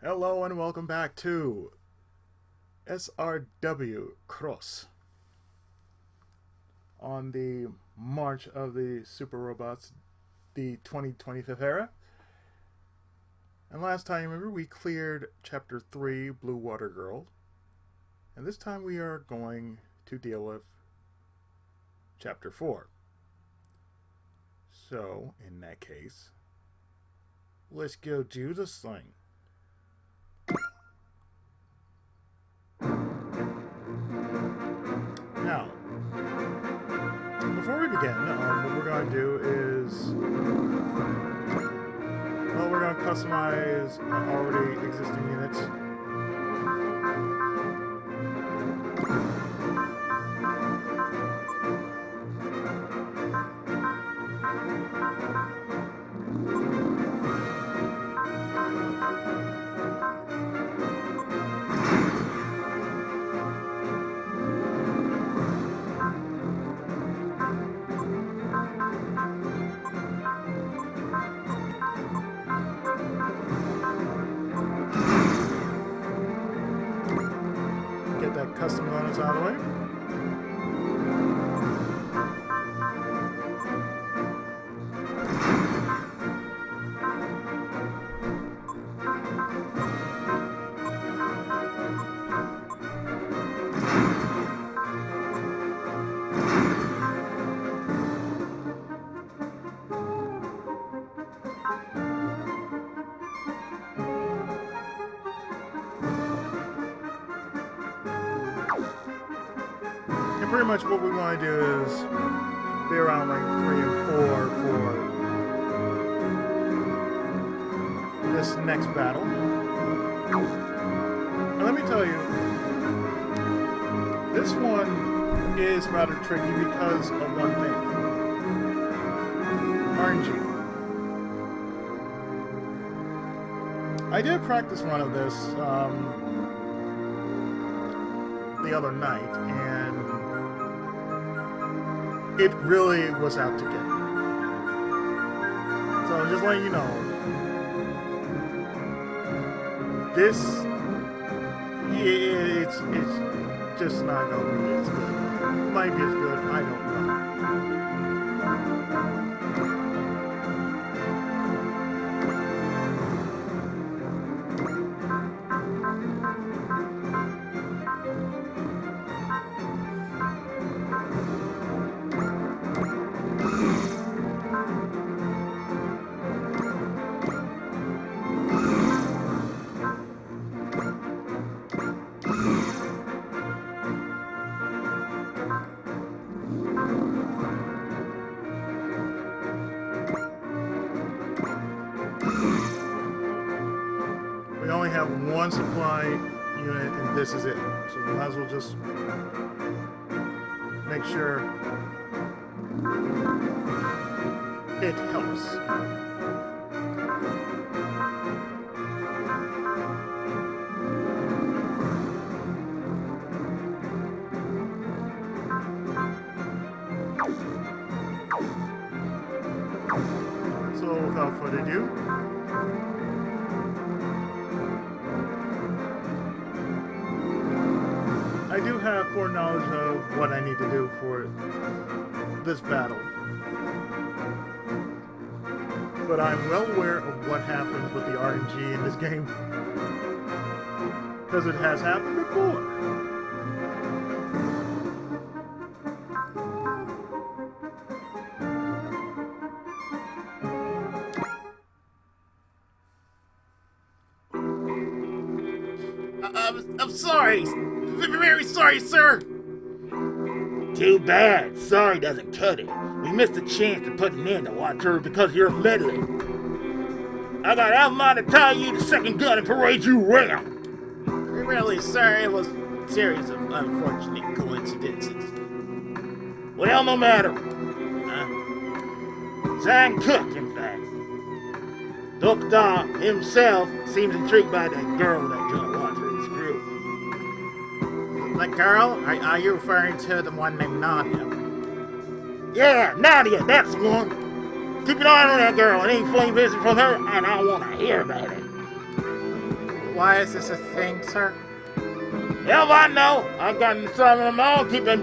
Hello and welcome back to SRW Cross on the March of the Super Robots, the 2025th era. And last time, remember, we cleared Chapter 3, Blue Water Girl. And this time we are going to deal with Chapter 4. So, in that case, let's go do this thing. Now, before we begin, what we're going to do is, well, we're going to customize already existing units. Custom bonus out of the way. Pretty much what we want to do is be around like 3 and 4 for this next battle. And let me tell you, this one is rather tricky because of one thing. RNG. I did a practice run of this the other night, and it really was out to get me. So just letting you know, this, it's just not gonna be as good. It might be as good, I don't know. We only have one supply unit, and this is it. So we might as well just make sure it helps. So without further ado, I do have foreknowledge of what I need to do for this battle. But I'm well aware of what happens with the RNG in this game. Because it has happened before. I'm sorry. Very sorry, sir. Too bad. Sorry doesn't cut it. We missed a chance to put an end to Water because you're meddling. I got out of mind to tie you to second gun and parade you around. Really, sir, it was a series of unfortunate coincidences. Well, no matter. Sang Cook, in fact. Doctor himself seems intrigued by that girl that joined Water's group. The girl? Are you referring to the one named Nadia? Yeah, Nadia, that's the one. Keep an eye on that girl. It ain't flame visit from her, and I want to hear about it. Why is this a thing, sir? Hell, I know. I've got an assignment of my own keeping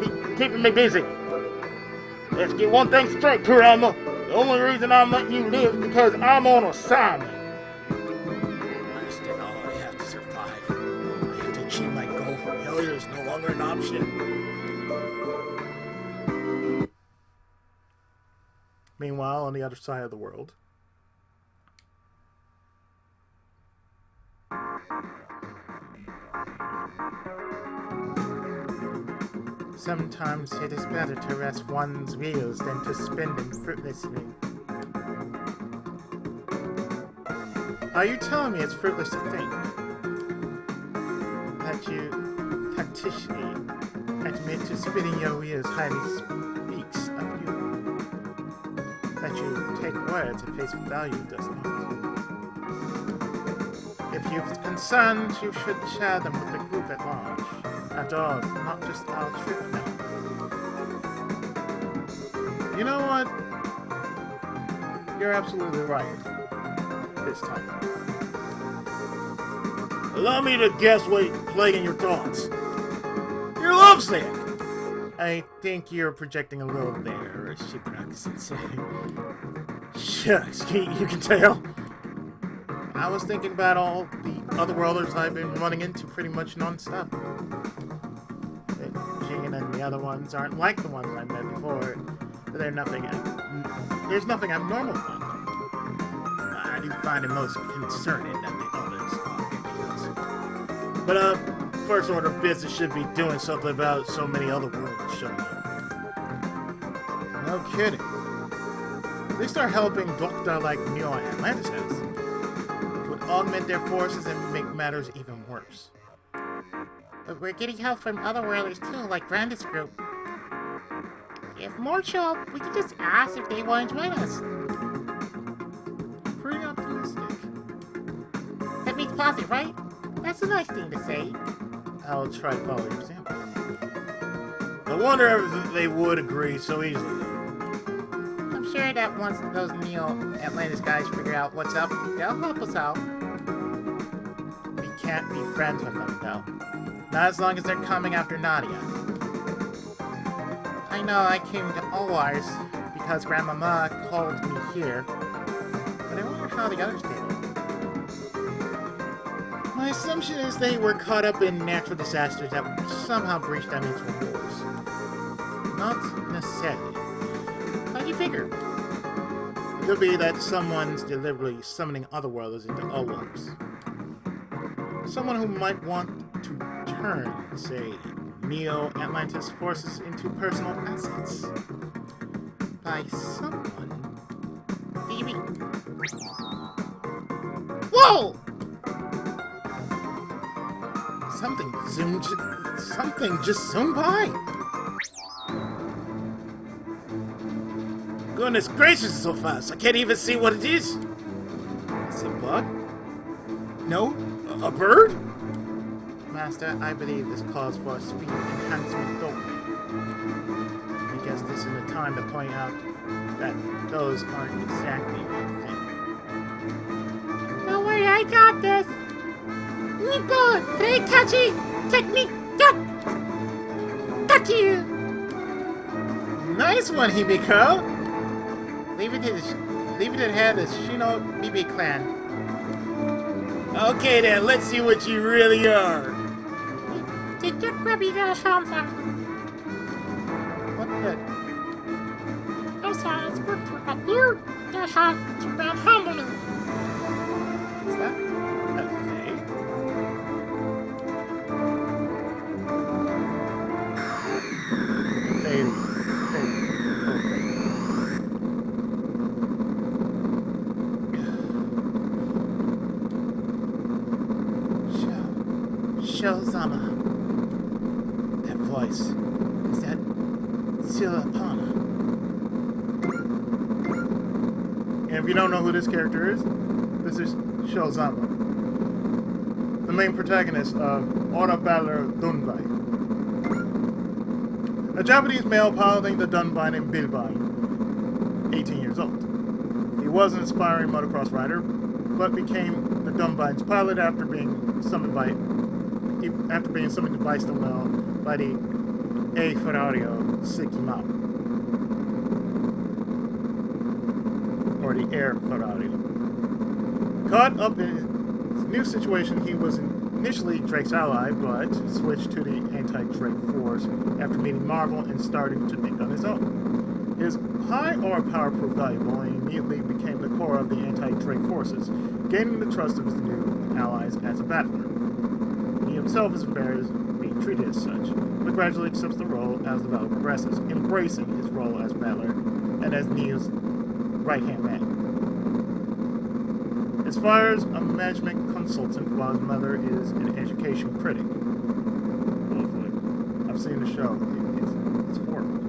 me busy. Let's get one thing straight, Kurama. The only reason I'm letting you live is because I'm on assignment. I understand all I have to survive. I have to achieve my goal. Failure is no longer an option. Meanwhile, on the other side of the world, sometimes it is better to rest one's wheels than to spin them fruitlessly. Are you telling me it's fruitless to think that you tacticially admit to spinning your wheels highly speaks of you? That you take words at face value does not. If you've concerns, you should share them with the group at large. After all, it's not just our trip now. you know what? You're absolutely right. This time. Allow me to guess what's plaguing your thoughts. You're lovesick. I think you're projecting a little there, Shigaraki-sensei. Shucks, you can tell. I was thinking about all the otherworlders I've been running into pretty much non-stop. Jean and the other ones aren't like the ones I met before. There's nothing abnormal about them. I do find it most concerning that the others are idiots. But first order of business should be doing something about so many other worlds showing up. No kidding. At least they're helping Doctor like Neo and Atlantis has. It would augment their forces and make matters even worse. But we're getting help from other worlders too, like Grandis Group. If more show up, we can just ask if they want to join us. Pretty optimistic. That makes positive, right? That's a nice thing to say. I'll try to follow your example. I wonder if they would agree so easily. I'm sure that once those Neo-Atlantis guys figure out what's up, they'll help us out. We can't be friends with them, though. Not as long as they're coming after Nadia. I know I came to Oars because Grandmama called me here, but I wonder how the others did it. My assumption is they were caught up in natural disasters that somehow breached them into wars. Not necessarily. How do you figure? It could be that someone's deliberately summoning otherworlders into Oars. Someone who might want to turn, say, Neo-Atlantis forces into personal assets. By someone? What do you mean? Whoa! Something just zoomed by. Goodness gracious, so fast. I can't even see what it is. Is it a bug? No? A bird? Master, I believe this calls for a speed enhancement dopamine. I guess this is the time to point out that those aren't exactly my thing. Don't worry, I got this. Nippo, very catchy technique. Got you. Nice one, Hibiko. Leave it to the head of the Shino BB clan. Okay then, let's see what you really are. Did you grab your something? What the? I'm sorry, it's good to but you just have to handle me. Is that a thing? Shozama. That voice. Is that Silapana? And if you don't know who this character is, this is Shozama, the main protagonist of Battler Dunbine, a Japanese male piloting the Dunbine in Bilbine, 18 years old. He was an aspiring motocross rider, but became the Dunbine's pilot after being summoned to Bystonwell by the A Ferrario Sigma, or the Air Ferrario. Caught up in his new situation, he was initially Drake's ally, but switched to the anti-Drake force after meeting Marvel and starting to think on his own. His high aura power proved valuable, and he immediately became the core of the anti-Drake forces, gaining the trust of his new allies as a battler. He himself is embarrassed being treated as such, but gradually accepts the role as the battle progresses, embracing his role as battler and as Neo's right-hand man. As far as a management consultant, while his mother is an education critic. Hopefully. I've seen the show. It's horrible.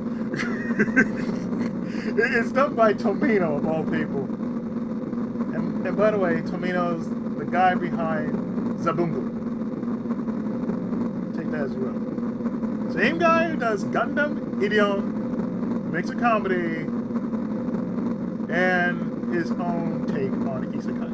It's done by Tomino, of all people. And by the way, Tomino's the guy behind Zabungu. Take that as you will. Same guy who does Gundam, Ideon, makes a comedy, and his own take on Isekai.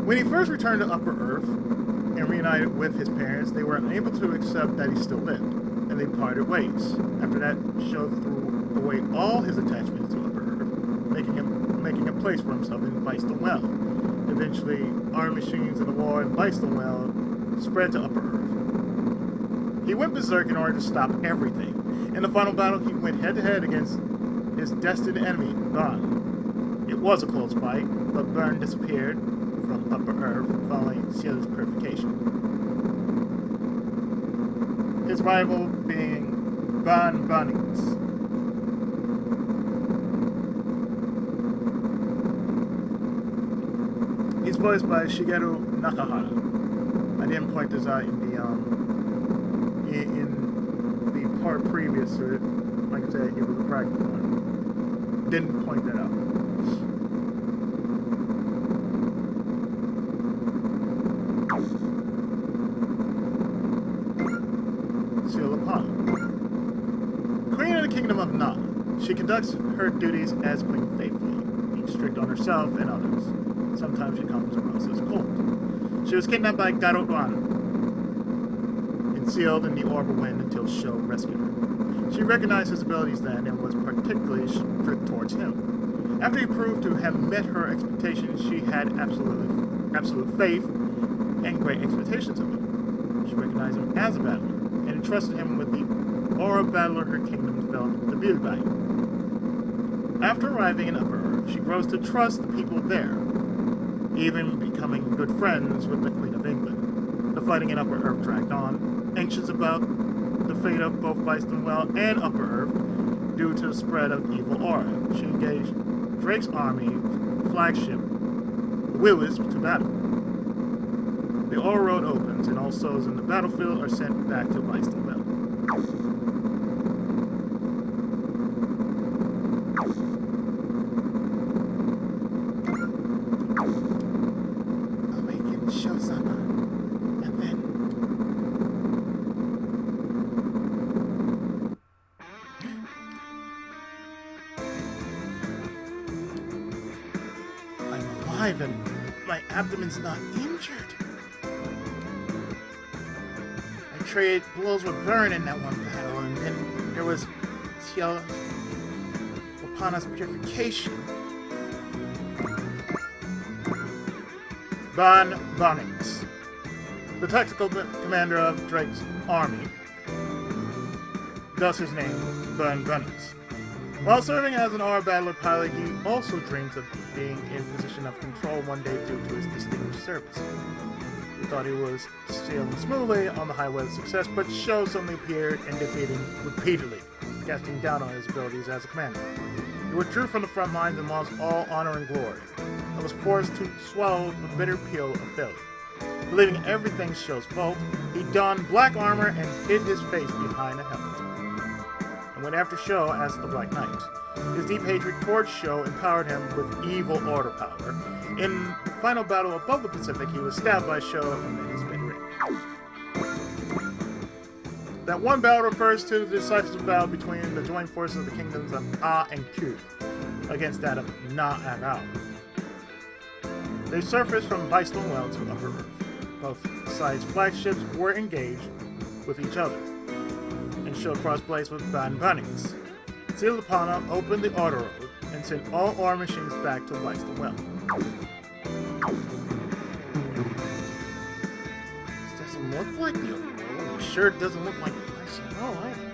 When he first returned to Upper Earth and reunited with his parents, they were unable to accept that he still lived, and they parted ways. After that, Sho threw away all his attachments to Upper Earth, making a place for himself in Bystonwell. Eventually, armed machines in the war in Bystonwell spread to Upper Earth. He went berserk in order to stop everything. In the final battle, he went head-to-head against his destined enemy, Ban. It was a close fight, but Ban disappeared from Upper Earth following Seal's purification. His rival being Ban Bunnings. He's voiced by Shigeru Nakahara. I didn't point this out in the part previous to it. Like I said, it was a practice one. Didn't point that out. Seal upon him. Queen of the Kingdom of Na. She conducts her duties as queen faithfully, being strict on herself and others. Sometimes she comes across as cold. She was kidnapped by Garotan and sealed in the orb of wind until Sho rescued her. She recognized his abilities then and was particularly strict towards him. After he proved to have met her expectations, she had absolute faith and great expectations of him. She recognized him as a battler and entrusted him with the aura battler her kingdom developed, the Bilbine. After arriving in Upper Earth, she grows to trust the people there, even becoming good friends with the Queen of England. The fighting in Upper Earth dragged on, anxious about the fate of both Bystonwell and Upper Earth due to the spread of evil aura. She engaged Drake's army flagship, the Wisp, to battle. The aura road opens, and all souls in the battlefield are sent back to Bystonwell. Awaken Sho-sama, and then I'm alive and my abdomen's not injured. I traded blows with Burn in that one battle, and then there was Sho Wapana's purification. Ban Bunnings, the tactical commander of Drake's army, thus his name, Ban Bunnings. While serving as an aura battler pilot, he also dreams of being in position of control one day due to his distinguished service. He thought he was sailing smoothly on the highway of success, but Sho suddenly appeared and defeated him repeatedly, casting doubt on his abilities as a commander. He withdrew from the front lines and lost all honor and glory, and was forced to swallow the bitter pill of failure. Believing everything Sho's fault, he donned black armor and hid his face behind a helmet, and went after Sho as the Black Knight. His deep hatred towards Sho empowered him with evil order power. In the final battle above the Pacific, he was stabbed by Sho and then his bed ring. That one battle refers to the decisive battle between the joint forces of the kingdoms of A and Q against that of Na and Ao. They surfaced from Bystone Well to Upper Earth. Both sides' flagships were engaged with each other, and Sho crossed blades with Ban Bunnings. Seal Lapana opened the auto road and sent all ore machines back to Bystone Well. This doesn't look like the overworld. It sure doesn't look like Bystone Well either.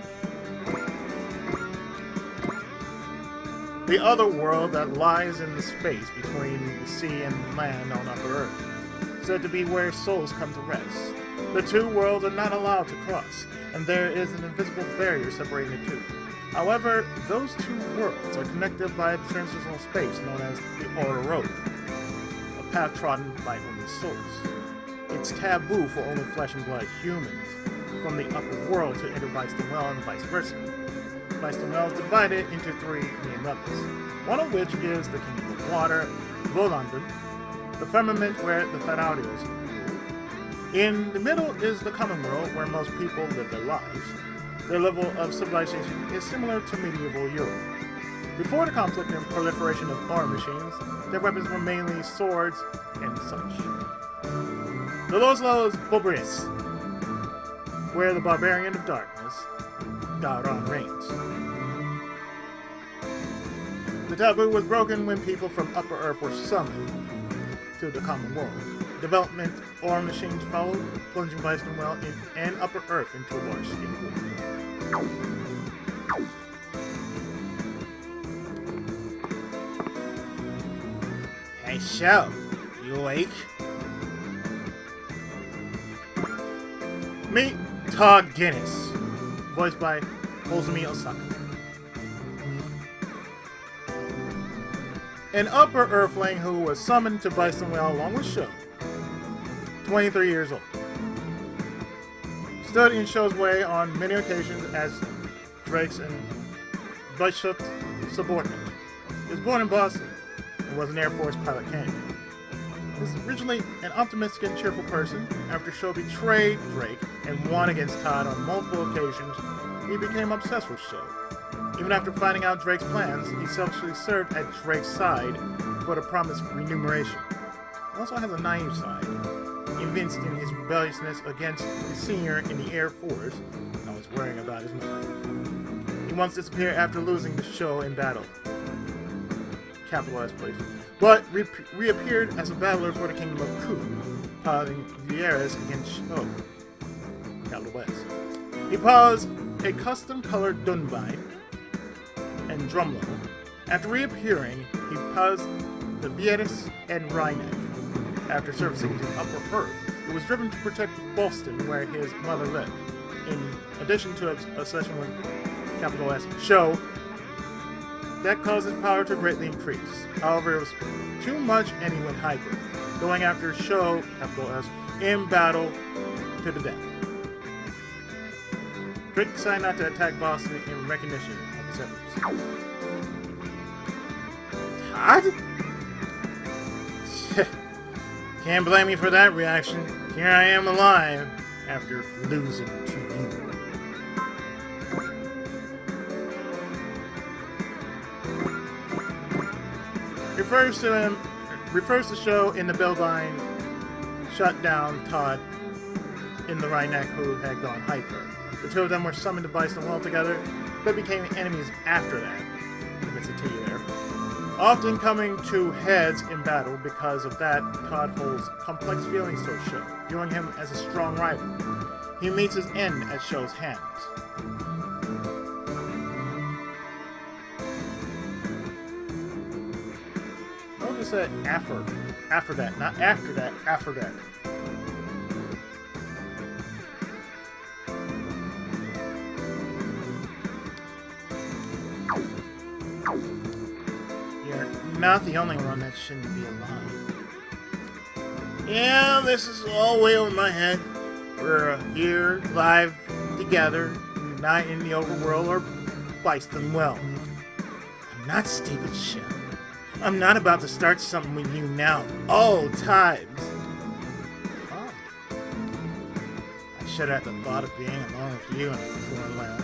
The other world that lies in the space between the sea and land on Upper Earth, said to be where souls come to rest. The two worlds are not allowed to cross, and there is an invisible barrier separating the two. However, those two worlds are connected by a transitional space known as the Outer Road, a path trodden by only souls. It's taboo for only flesh and blood humans from the upper world to enter Bystone Well and vice versa. Bystone Well is divided into three main levels, one of which is the Kingdom of Water, Volanden, the firmament where the Faraurios rule. In the middle is the common world where most people live their lives. Their level of civilization is similar to medieval Europe. Before the conflict and proliferation of ore machines, their weapons were mainly swords and such. The lowest level is Bobris, where the barbarian of darkness, Gauron, reigns. The taboo was broken when people from Upper Earth were summoned to the common world. Development ore machines followed, plunging Bystone Well and Upper Earth into a large-scale war. Hey, Sho, you awake? Meet Todd Guinness, voiced by Ozumi Osaka. An Upper Earthling who was summoned to Bystone Well along with Sho, 23 years old. Stood in Sho's way on many occasions as Drake's and Bishop's subordinate. He was born in Boston and was an Air Force pilot candidate. He was originally an optimistic and cheerful person. After Sho betrayed Drake and won against Todd on multiple occasions, he became obsessed with Sho. Even after finding out Drake's plans, he selfishly served at Drake's side for the promised remuneration. He also has a naive side, evinced in his rebelliousness against the senior in the Air Force, always worrying about his mother. He once disappeared after losing to Sho in battle, capitalized place, but reappeared as a battler for the Kingdom of Ku, piloting Vieras against Sho, capital S. He pilots a custom-colored Dunbine and drumlow. After reappearing, he pilots the Vieras and Rhineck. After servicing to Upper Earth, he was driven to protect Boston, where his mother lived. In addition to his obsession with capital S, Sho, that caused his power to greatly increase. However, it was too much and he went hyper, going after Sho, capital S, in battle to the death. Drake decided not to attack Boston in recognition of his efforts. Todd? Can't blame you for that reaction. Here I am alive after losing to you. Refers to Sho in the Bellbine shut down Todd in the Rhineck, who had gone hyper. The two of them were summoned to Bystone Well together, but became enemies after that. That's a T there. Often coming to heads in battle. Because of that, Todd holds complex feelings towards Sho, viewing him as a strong rival. He meets his end at Sho's hands. Notice that after that, not after that, after that. You're not the only one that shouldn't be alive. Yeah, this is all way over my head. We're here, live, together, Not in the overworld or Bystone Well. I'm not stupid, Sho. I'm not about to start something with you now. All times. I shudder at the thought of being alone with you in a foreign land.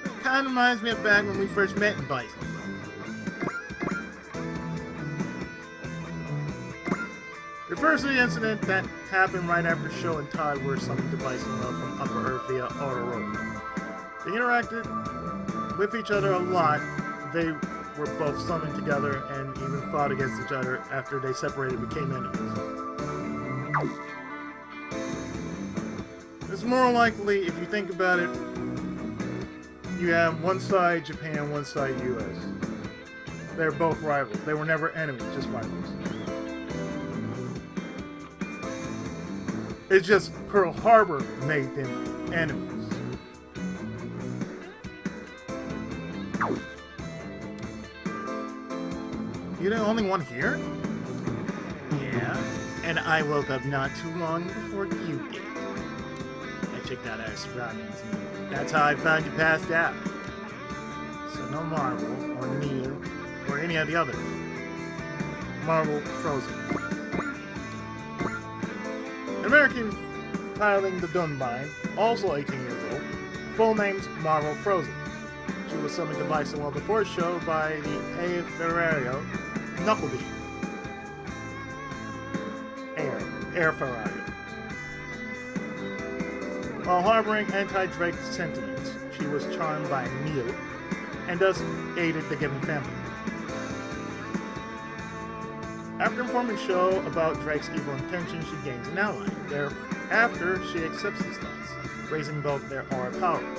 It kind of reminds me of back when we first met in Bison. Refers to the incident that happened right after Sho and Tod were summoned to Bison World from Upper Earth via Auto Road. They interacted with each other a lot. They were both summoned together and even fought against each other after they separated and became enemies. It's more likely, if you think about it, you have one side Japan, one side US. They're both rivals. They were never enemies, just rivals. It's just Pearl Harbor made them enemies. You're the only one here? Yeah, and I woke up not too long before you did. I checked out our surroundings, and that's how I found you passed out. So no Marvel, or Neil, or any of the others. Marvel Frozen. An American piloting the Dunbine, also 18 years old, full name's Marvel Frozen. She was summoned to Bison World before show by the Ferrario Knucklebee. Air Ferrario. While harboring anti-Drake sentiments, she was charmed by Neil, and thus aided the Given family. After informing Sho about Drake's evil intentions, she gains an ally. Thereafter, she accepts his stance, raising both their aura powers.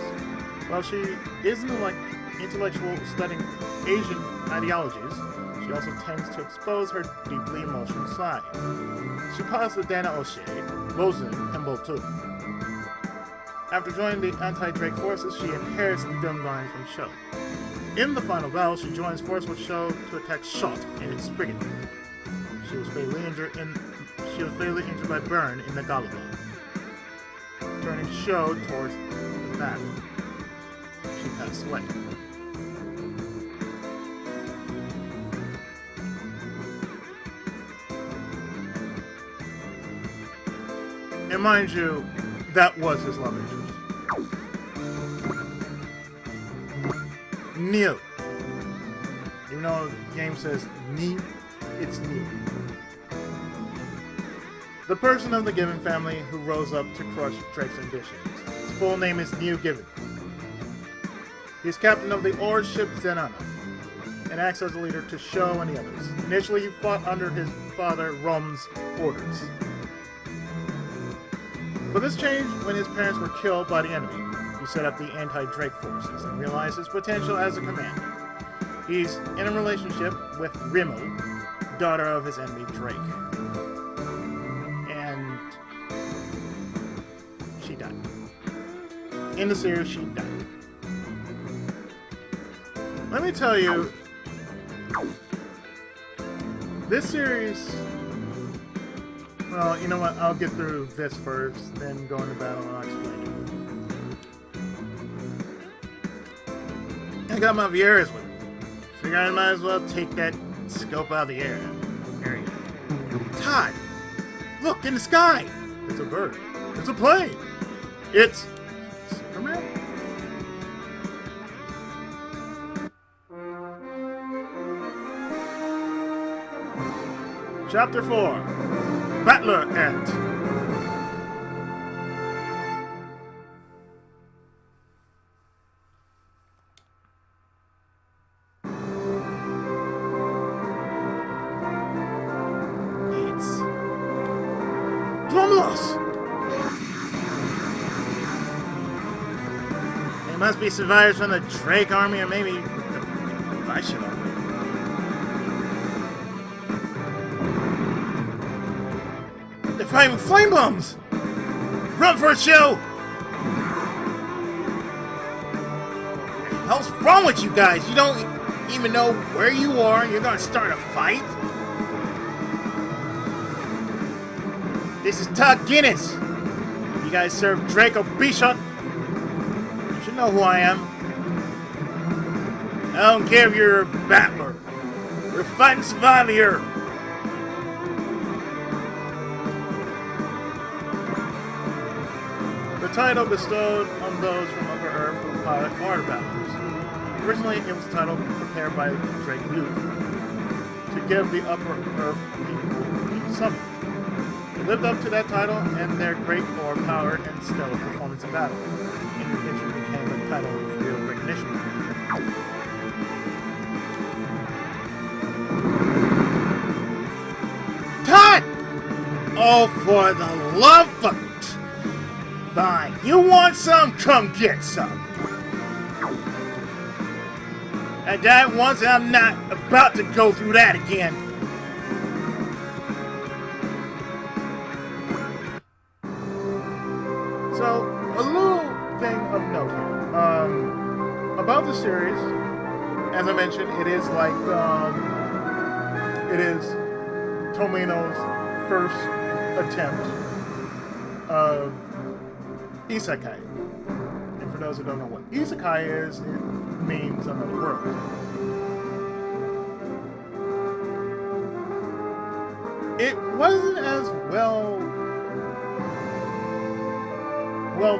While she is intellectual studying Asian ideologies, she also tends to expose her deeply emotional side. She pilots the Dana O'Shea, Bozun, and Boltu. After joining the anti-Drake forces, she inherits the Dunbine from Sho. In the final battle, she joins force with Sho to attack Shot and his frigate. She was fatally injured by burn in the galley, turning Sho towards the battle. She passed away. And mind you, that was his love interest. Neil. Even though the game says Neil, it's Neil. The person of the Given family who rose up to crush Drake's ambitions. His full name is Neil Given. He is captain of the ore ship Zenana, and acts as a leader to Sho and the others. Initially, he fought under his father Rom's orders. But this changed when his parents were killed by the enemy. He set up the anti-Drake forces and realized his potential as a commander. He's in a relationship with Rimmel, daughter of his enemy Drake. And she died. In the series, she died. Let me tell you, this series... Well, you know what? I'll get through this first, then go into battle and I'll explain it. I got my Vieras with me. Figure I might as well take that scope out of the air. There you go. Tod! Look, in the sky! It's a bird. It's a plane! It's... Superman? Chapter 4. Battler Errant. It's Drumlos! They must be survivors from the Drake army, or maybe the Bison army. They're fighting flame bombs! Run for it, Sho! What the hell's wrong with you guys? You don't even know where you are and you're gonna start a fight? This is Todd Guinness. You guys serve Drake or Bishop? You should know who I am. I don't care if you're a battler. We're fighting survival here. title bestowed on those from Upper Earth who pilot water battlers. Originally, it was a title prepared by Drake Youth to give the Upper Earth people something. They lived up to that title and their great ore power and stellar performance in battle, and eventually became a title of real recognition. Tod! Oh, for the love of... Fine. You want some? Come get some. I died once and I'm not about to go through that again. So, a little thing of note here. About the series, as I mentioned, it is like, it is Tomino's first attempt of Isekai. And for those who don't know what Isekai is, it means another world. It wasn't as well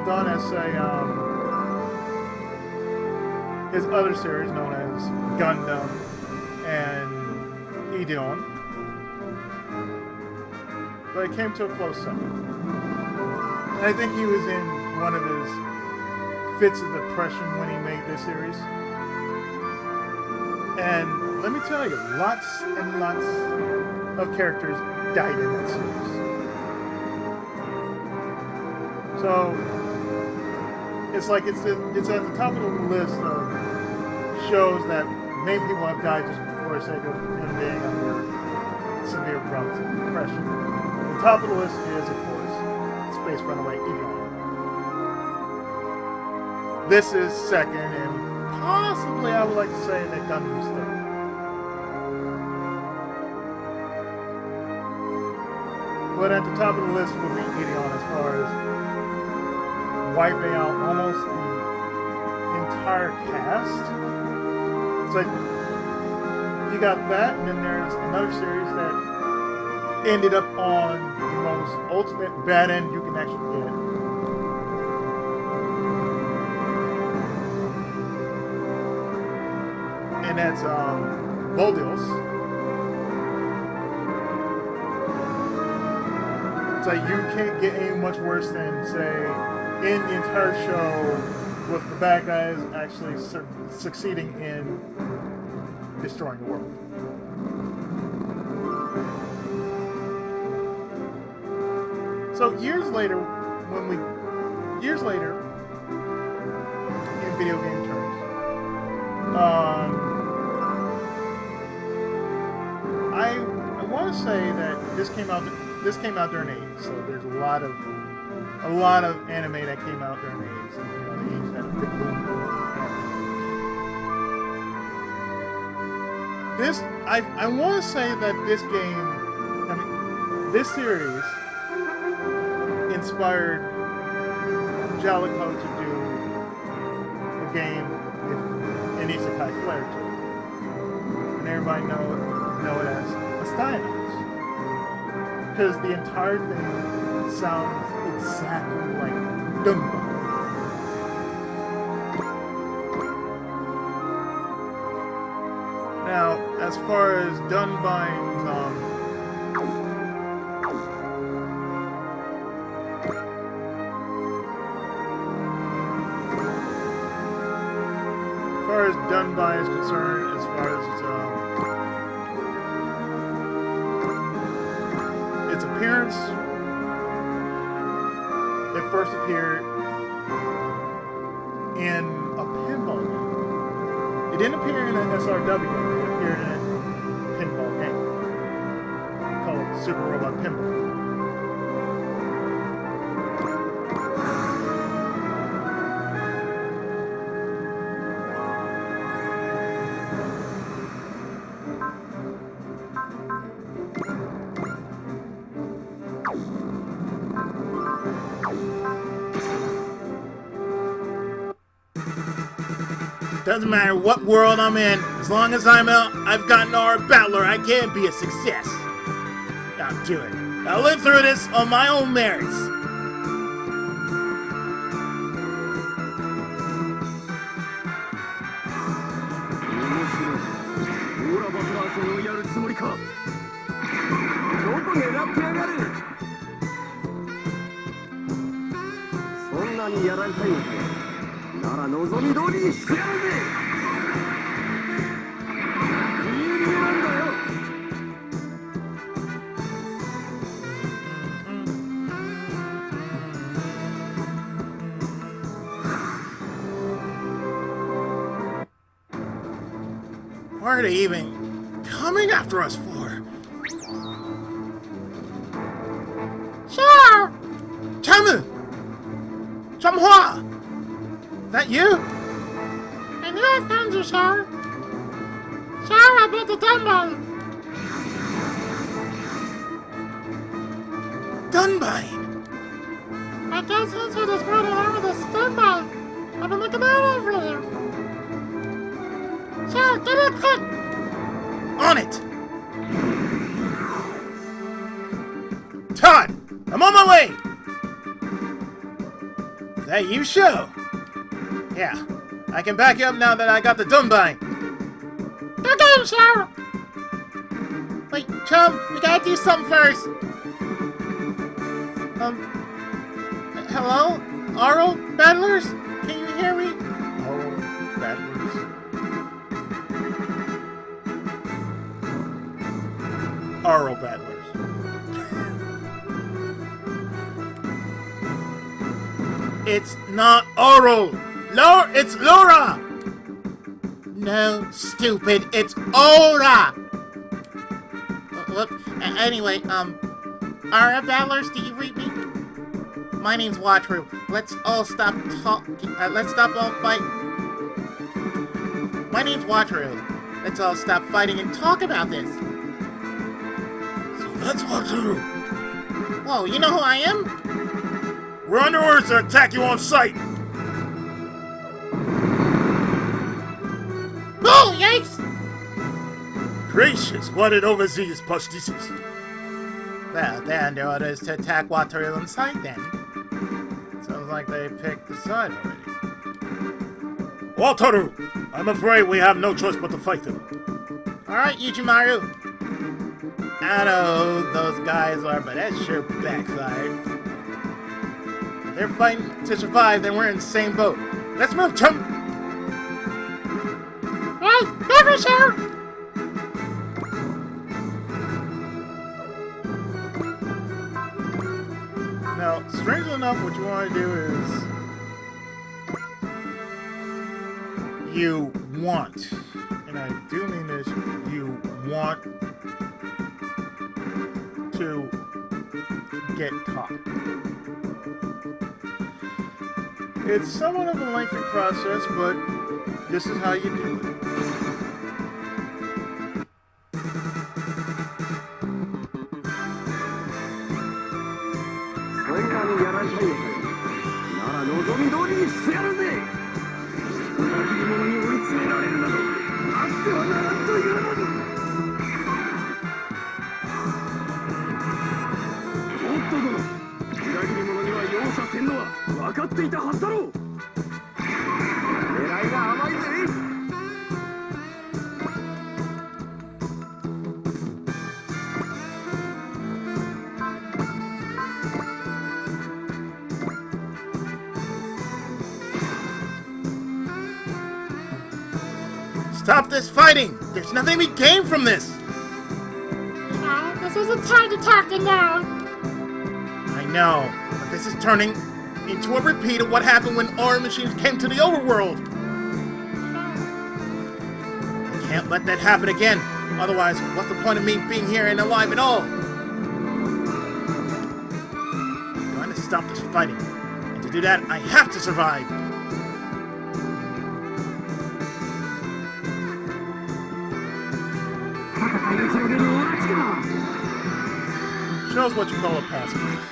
done as, say, his other series known as Gundam and Ideon. But it came to a close second. And I think he was in one of his fits of depression when he made this series. And let me tell you, lots and lots of characters died in that series. So it's like it's at the top of the list of shows that many people have died just for the sake of him being under severe problems of depression. The top of the list is, of course, Space Runaway Egon. This is second, and possibly I would like to say that Gundam is third. But at the top of the list would be Egon as far as wiping out almost the entire cast. It's like you got that, and then there's another series that ended up on the most ultimate bad end you can actually get. And that's Boldios. It's like you can't get any much worse than, say, in the entire show with the bad guys actually succeeding in destroying the world. So years later, in video game terms, I want to say that this came out during AIDS, so there's a lot of anime that came out during AIDS, and the AIDS had a big boom. I want to say that this series inspired Jalico to do a game with an Isekai flair to it. And everybody know it as Astainos. Because the entire thing sounds exactly like Dunbine. Now, as far as Dunbine's Dunbine is concerned, as far as its appearance, it first appeared in a pinball game. It didn't appear in an SRW game, it appeared in a pinball game called Super Robot Pinball. Doesn't matter what world I'm in, as long as I've gotten our Battler, I can be a success. I'll do it. I'll live through this on my own merits. をやるつもりか。どこ狙ってやがる。そんなにやられたいのか。なら望み通りにしてやるぜ。いい理由なんだよ。Why are they even coming after us for? Sure! Chamu! Chamhua! Is that you? I knew I found you, Sho. Sho, I built a Dunbine. Dunbine! I guess he's what is running around with this Dunbine. I've been looking all over you. Sho, give me a quick! On it! Tod! I'm on my way! Is that you, Sho? Yeah, I can back you up now that I got the Dunbine. Go get him, Sho! Wait, chum, we gotta do something first. Hello? Aural Battlers? Can you hear me? Aural Battlers? Aural Battlers. It's not Aural! It's Laura! No, stupid, it's Aura! Anyway, Ara Battlers, do you read me? My name's Watru. Let's all stop talking. Let's stop all fight. My name's Watru. Let's all stop fighting and talk about this. So that's Watru. Whoa, you know who I am? We're under orders to attack you on sight. Oh, yikes! Gracious, what an overzealous posticises. Well, they're under orders to attack Watru on sight then. Sounds like they picked the side already. Wataru, I'm afraid we have no choice but to fight them. Alright, Yujimaru. I know who those guys are, but that sure backfired. If they're fighting to survive, then we're in the same boat. Let's move, chum! Right, never, Sho! Now, strangely enough, what you want to do is you want, and I do mean this, you want to get caught. It's somewhat of a lengthy process, but this is how you do it. Stop this fighting! There's nothing we gain from this! Sho, this isn't time to talk to now. I know, but this is turning into a repeat of what happened when our machines came to the overworld! I can't let that happen again. Otherwise, what's the point of me being here and alive at all? I'm going to stop this fighting. And to do that, I have to survive! Shows what you call a pacifist.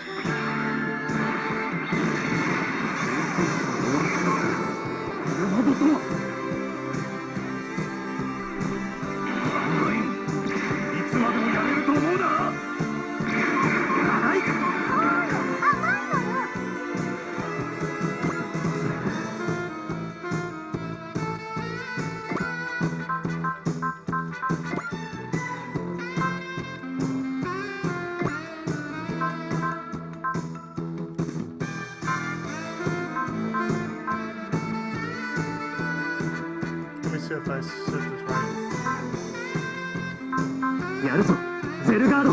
see if I said this right. やるぞゼルガード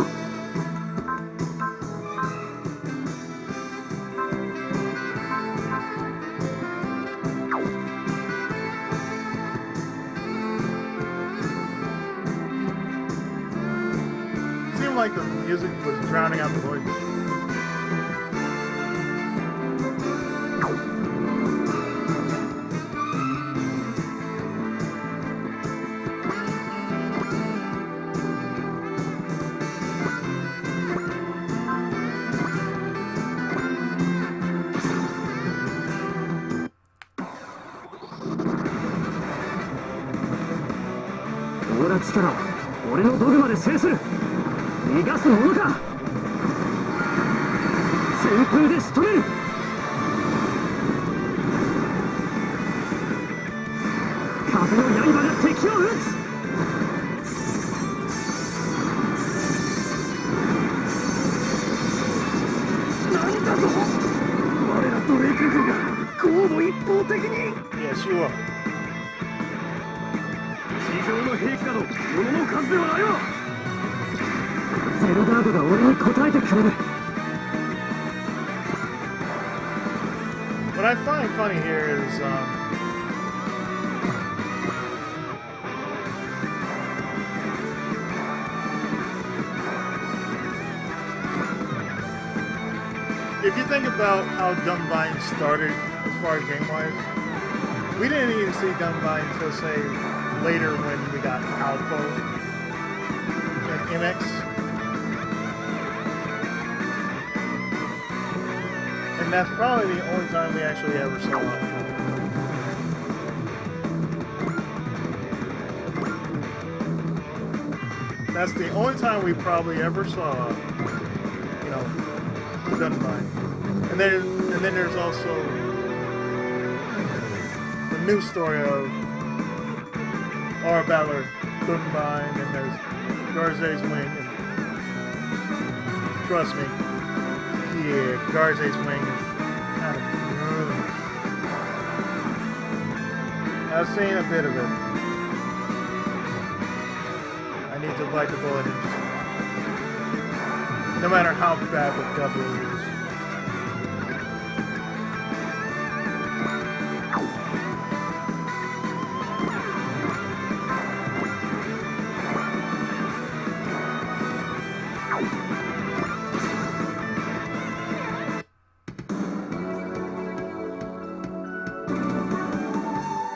Seemed like the music was drowning out the voice.俺の力を俺のドグマで制する逃がすものか旋風で仕留める風の刃が敵を撃つなんだと我らドレイク軍がこうも一方的に Yes, you are. 地上の兵器など物の数ではないわゼルガードが俺に応えてくれる What I find funny here is, if you think about how Dunbine started as far as game-wise, we didn't even see Dunbine until, say, later when we got Alpha and MX. And that's probably the only time we actually ever saw it. That's the only time we probably ever saw, you know, Dunbine. And then there's also the new story of our Battler Dunbine, and there's Garze's Wing. And trust me, yeah, Garze's Wing is kind of. I've seen a bit of it. I need to bite the bullet and just, no matter how bad the W is.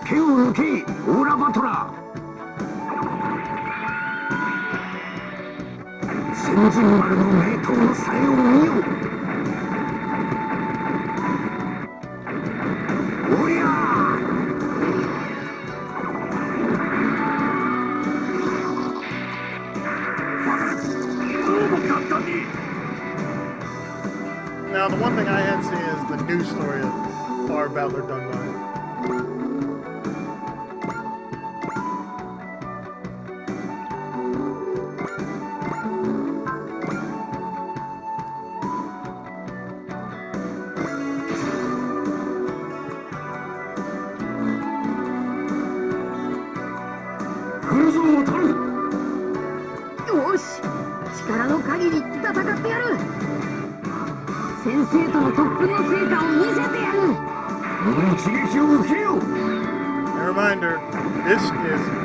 Q&K オーラバトラー先人丸の名刀のさえを見よおりゃどうも簡単に Now, the one thing I hadn't seen is the new story of our Battler Dunbine. A reminder, this is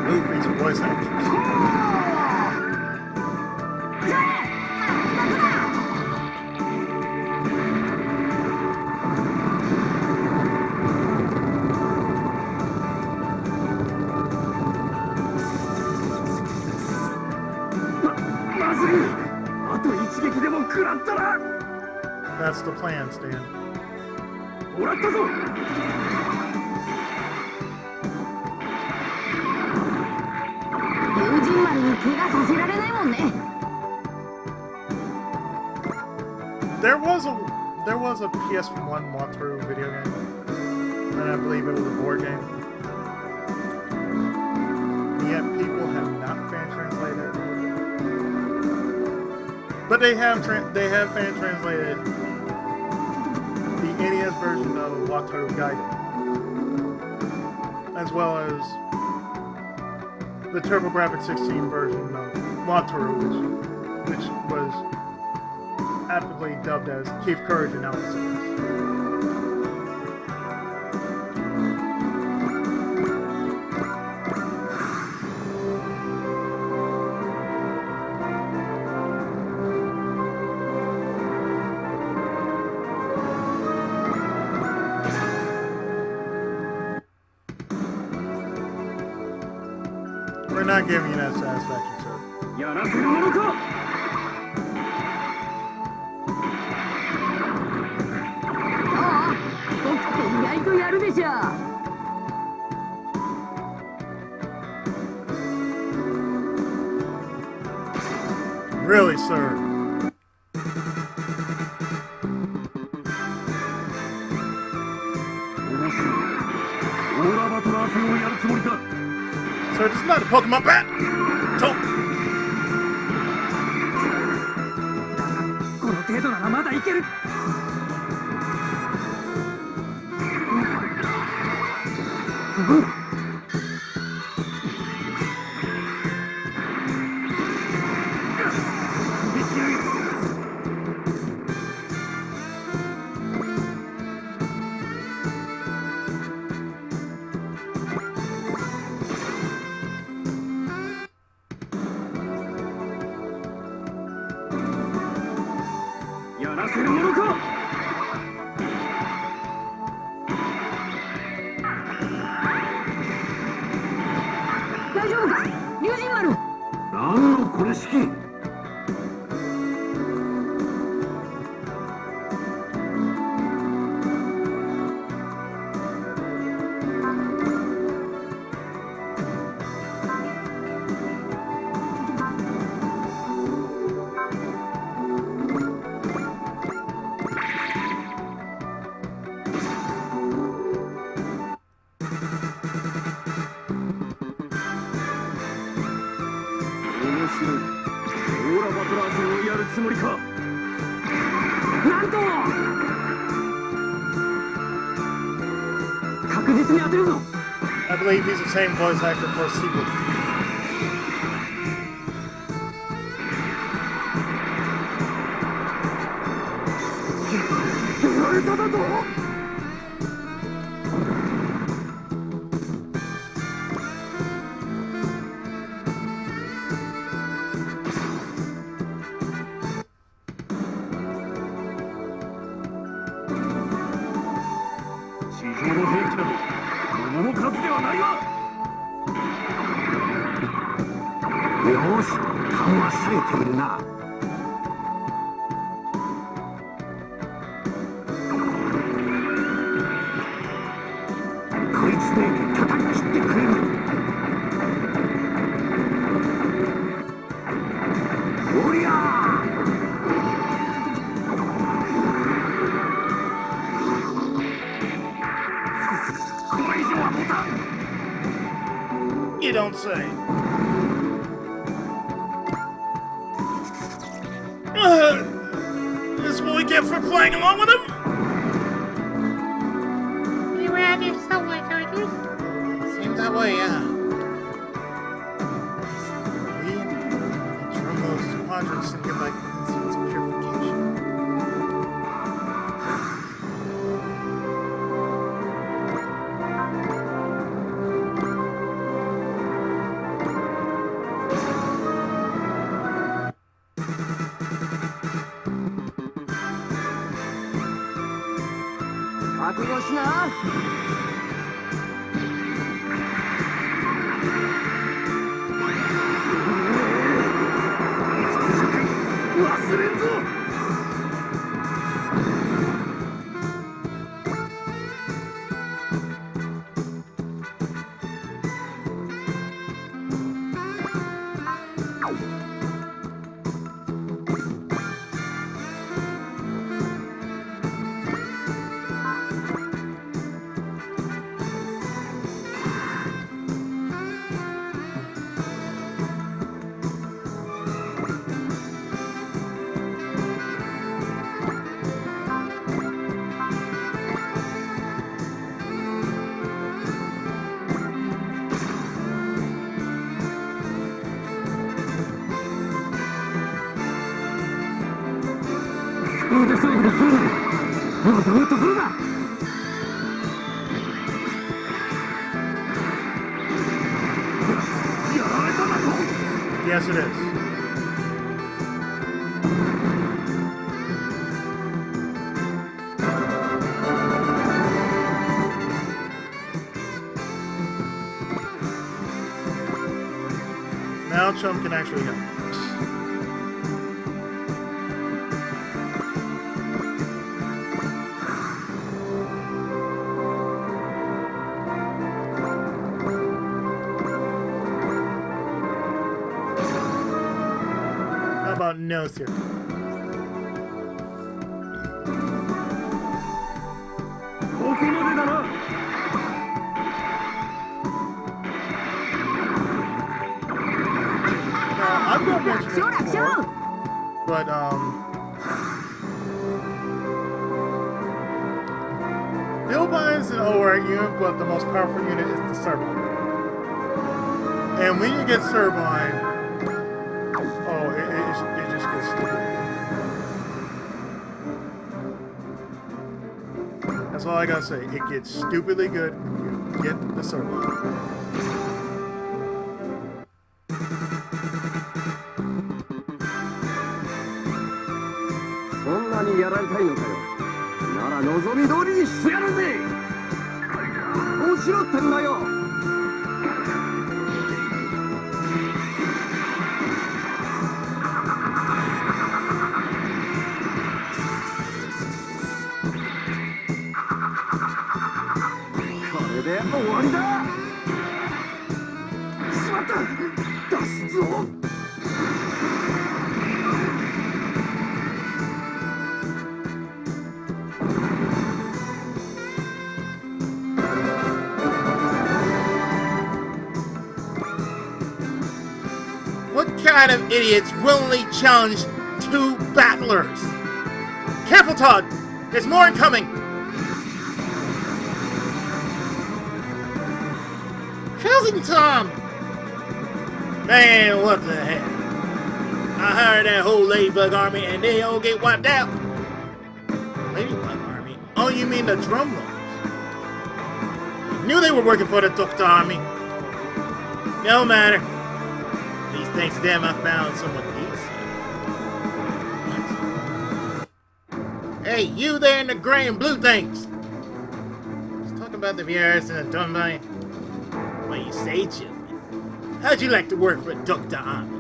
Luffy's voice acting. That's the plan, Stan. もらったぞ There was a PS1 walkthrough video game, and I believe it was a board game. Yet people have not fan translated, but they have fan translated the NES version of Walkthrough Guide, as well as the TurboGrafx 16 version of Wataru, which was aptly dubbed as Keep Courage and Alpha Series. We're not giving you that satisfaction, sir. やらせるものか。ああ、僕って意外とやるでしょ。 Really, sir? 面白い。オーラバトラー戦をやるつもりか。 Sir, this is not a Pokemon bat! So, この程度ならまだいける。 やらせるものか。 大丈夫か、龍神丸。何のこれ式。 オーラバトラー戦をやるつもりか。なんと確実に当てるぞ。 I believe he's the same voice actor for a sequel. やられただと。 地上の兵器など物の数ではないわ。よし、勘は冴えているな。こいつで叩き切ってくれる。おりゃー。 You don't say. This is what we get for playing along with him? You around here somewhere, Chargers? Seems that way, yeah. We from those squadrons thinking like it's purification. ーで勝負で来る。もうどういうところだ。 Yes, it is. Now Chum can actually help. How about no circle? I've not mentioned this before, but Dunbine's an alright unit, but the most powerful unit is the Turbine. And when you get Turbine, oh, it just gets stupid. That's all I gotta say. It gets stupidly good when you get the Turbine. そんなにやられたいのかよ。なら望み通りにしてやるぜ。どうしろってんだよ。これで終わりだ。しまった。脱出を。 What kind of idiots willingly challenge two battlers? Careful, Tod! There's more incoming! Cousin Tom! Man, what the heck? I hired that whole Ladybug army and they all get wiped out. Ladybug army? Oh, you mean the Drumlords? I knew they were working for the Doctor army. No matter. Thanks to them, I found someone decent. Hey, you there in the gray and blue things! Let's talk about the virus and the Dunbine. Well, you say, gentlemen, how'd you like to work for Dr. Army?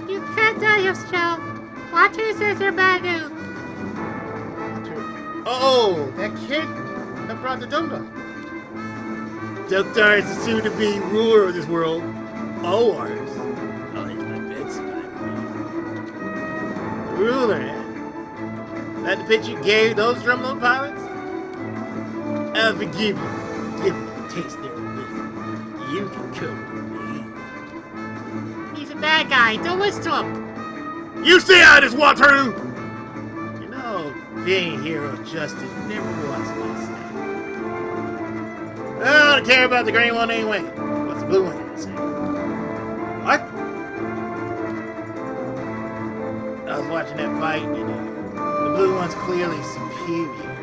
You can't tell your show. Watcher says they're bad news. Oh, that kid that brought the Dunbine. Doktar is the soon-to-be ruler of this world. All ours. Oh, he's my bedside. Ruler, eh? That the pitch you gave those Drumlord pilots? I'll forgive you. Give them a taste there with. You can come with me. He's a bad guy. Don't listen to him. You stay out of this, Waterloo! You know, being a hero of justice never was my style. I don't care about the green one anyway. What's the blue one gonna say? What? I was watching that fight, you know. The blue one's clearly superior.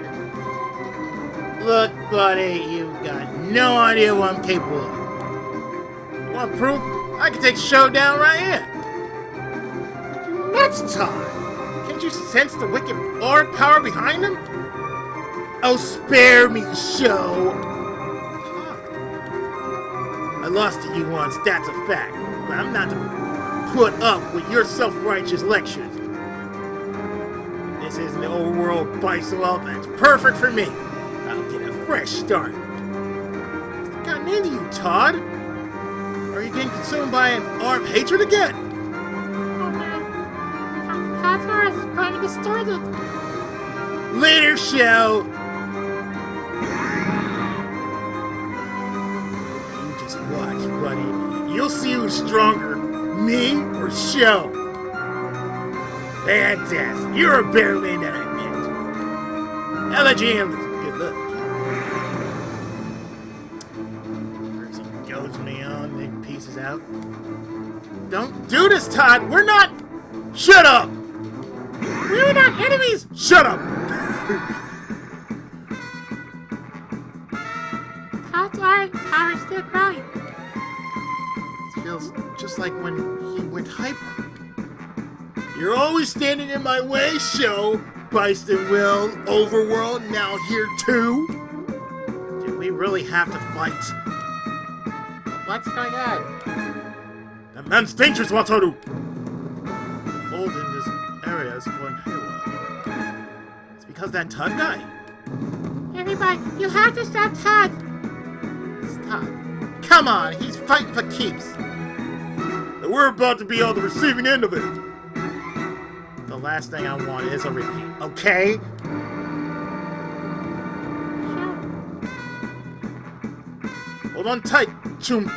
Look, buddy, you got no idea what I'm capable of. You want proof? I can take Sho down right here. Nuts, Todd! Can't you sense the wicked aura power behind him? Oh, spare me, Sho! I lost to you once, that's a fact, but I'm not to put up with your self-righteous lectures. This isn't the old world bicycle, that's perfect for me. I'll get a fresh start. What's gotten into you, Tod? Are you getting consumed by an aura of hatred again? Oh man. Hathor is going to be started. Later, Sho! Watch, buddy. You'll see who's stronger, me or Sho. Fantastic. You're a better man than I meant. I'll let you handle this. Good luck. First he goes me on, then pieces out. Don't do this, Tod! We're not... Shut up! We're not enemies! Shut up! Tod's power is still growing. It feels just like when he went hyper. You're always standing in my way, Sho. Bison Will, Overworld, now here too. Do we really have to fight? What's going on? That man's dangerous, Wataru! Old in this area is going haywire. It's because that Tod guy. Everybody, you have to stop Tod. Stop. Come on, he's fighting for keeps. And we're about to be on the receiving end of it. The last thing I want is a repeat, okay? Sure. Hold on tight, Chum.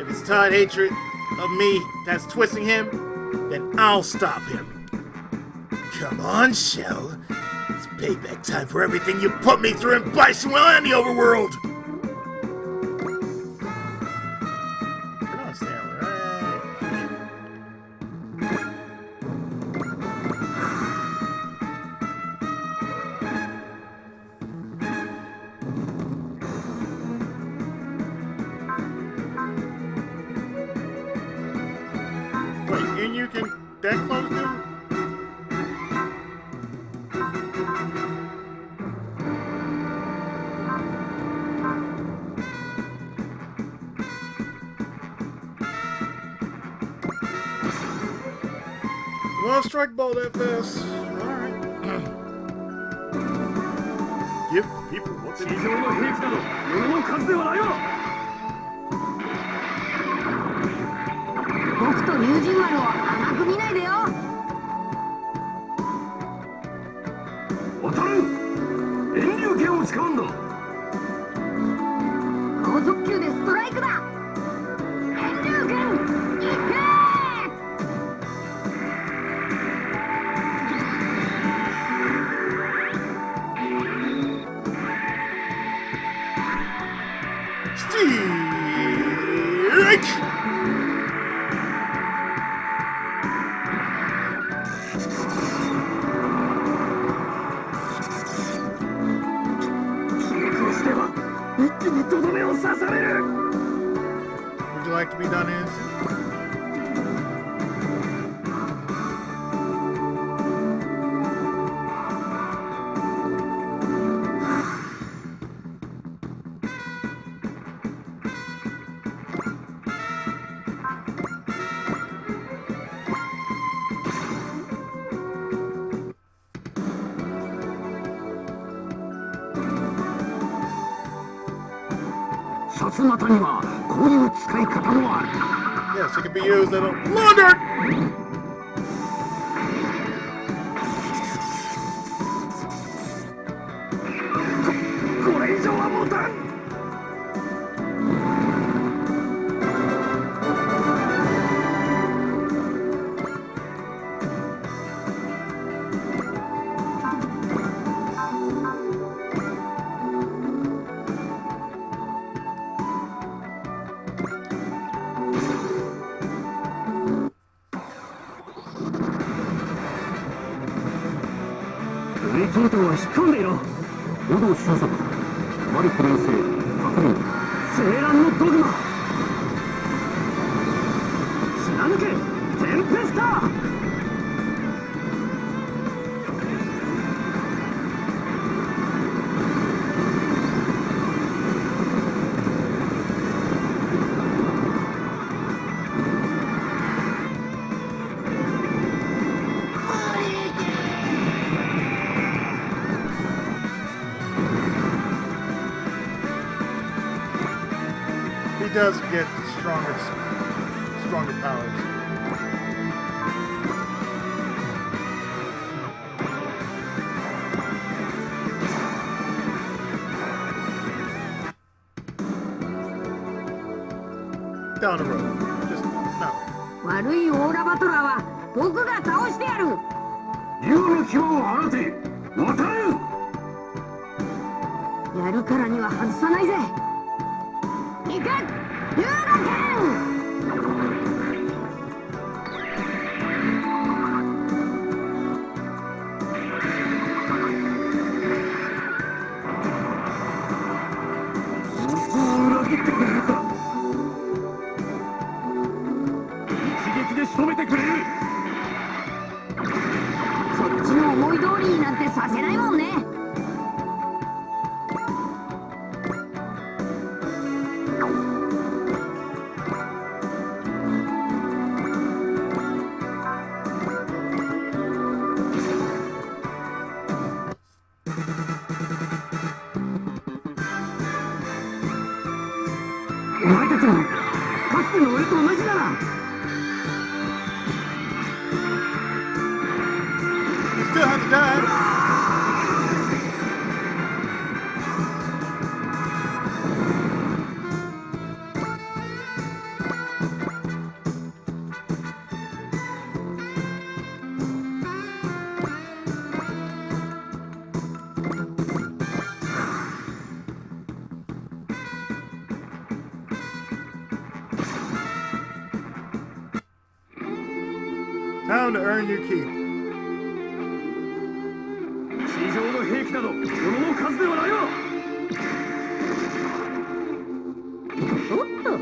If it's Tod hatred of me that's twisting him, then I'll stop him. Come on, Sho. It's payback time for everything you put me through in Bisonwell and the Overworld. We're gonna stand right here. Wait, and you can that close now? Well, strike ball that fast. Alright. Give people what they 地上の兵器など世の数ではないわ。僕と龍神丸を甘く見ないでよ。渡る遠慮剣を使うんだ。高速球でストライクだ。遠慮剣いけしては一気にとどめを刺される。 Would you like to be done instant? Yes, it can be used in a laundered! これ以上は持たん。上系統は引っ込んでいろ。報道収束。マリコ連生確認。青蘭のドグマ。貫けテンペスター。He does get stronger powers. Down the road. Just no. 悪いオーラバトラーは僕が倒してやる。竜の牙を放て渡る。やるからには外さないぜ。いけ龍の剣。裏切ってくれるか。一撃で仕留めてくれる。そっちの思い通りになんてさせないもんね。お前たちもかつての俺と同じだな。You still have to die. Time to earn your keep. 地上の兵器など物の数ではないわ。おっと、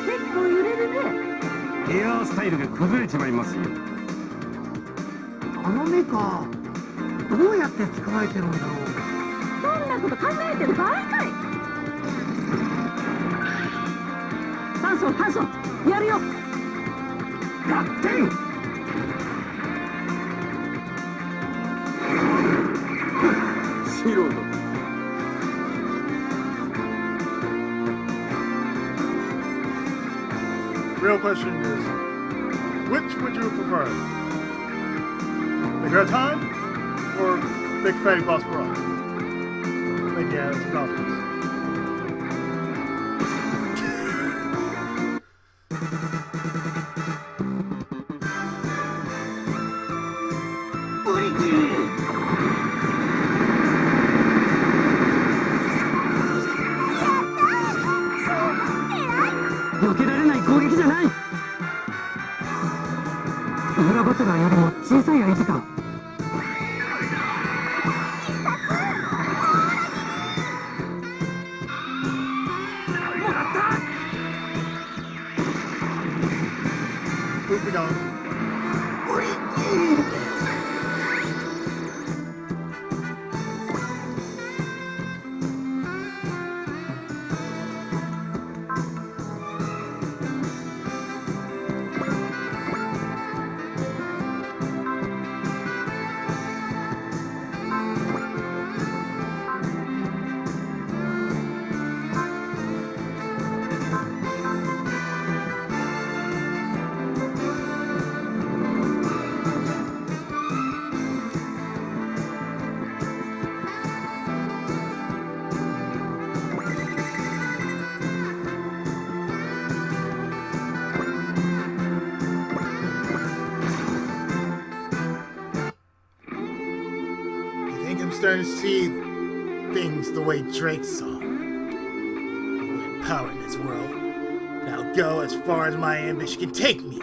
結構揺れるね。エアースタイルが崩れちまいますよ。あの目か、どうやって作られてるんだろう。そんなこと考えてる場合かい。酸素、酸素、やるよ。合点。素人。Real question is, which would you prefer? Big Red Time or Big Fatty Boss Bros? Thank you, Adam's confidence. Yo 避けられない攻撃じゃない。裏バトラーよりも小さい相手か。もらった。Moving on. Starting to see things the way Drake saw. With power in this world. Now go as far as my ambition can take me.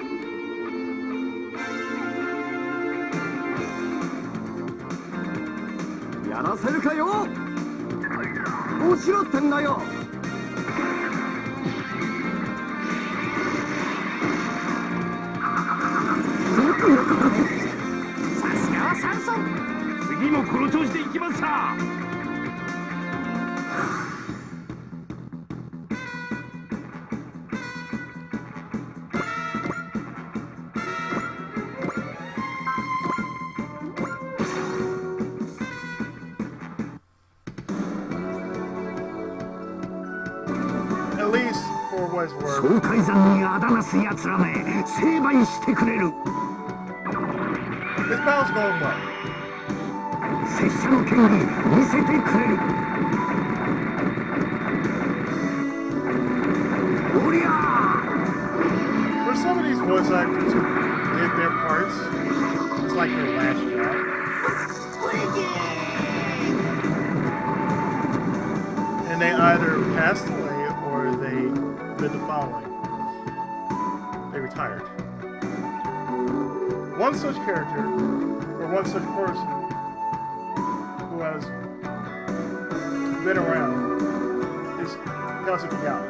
やらせるかよ。どうしろってんだよ。さすがはサンソン。次もこの調子でいきますさ。At least for what it's worth. 総海山にあだなすやつらめ、成敗してくれる。 This battle's going well. 拙者の剣に見せてくれる。おりゃー。 For some of these voice actors who did their parts, it's like their last job. And they either passed away or they did the following. tired. One such character, or one such person, who has been around is Kasuke Gala.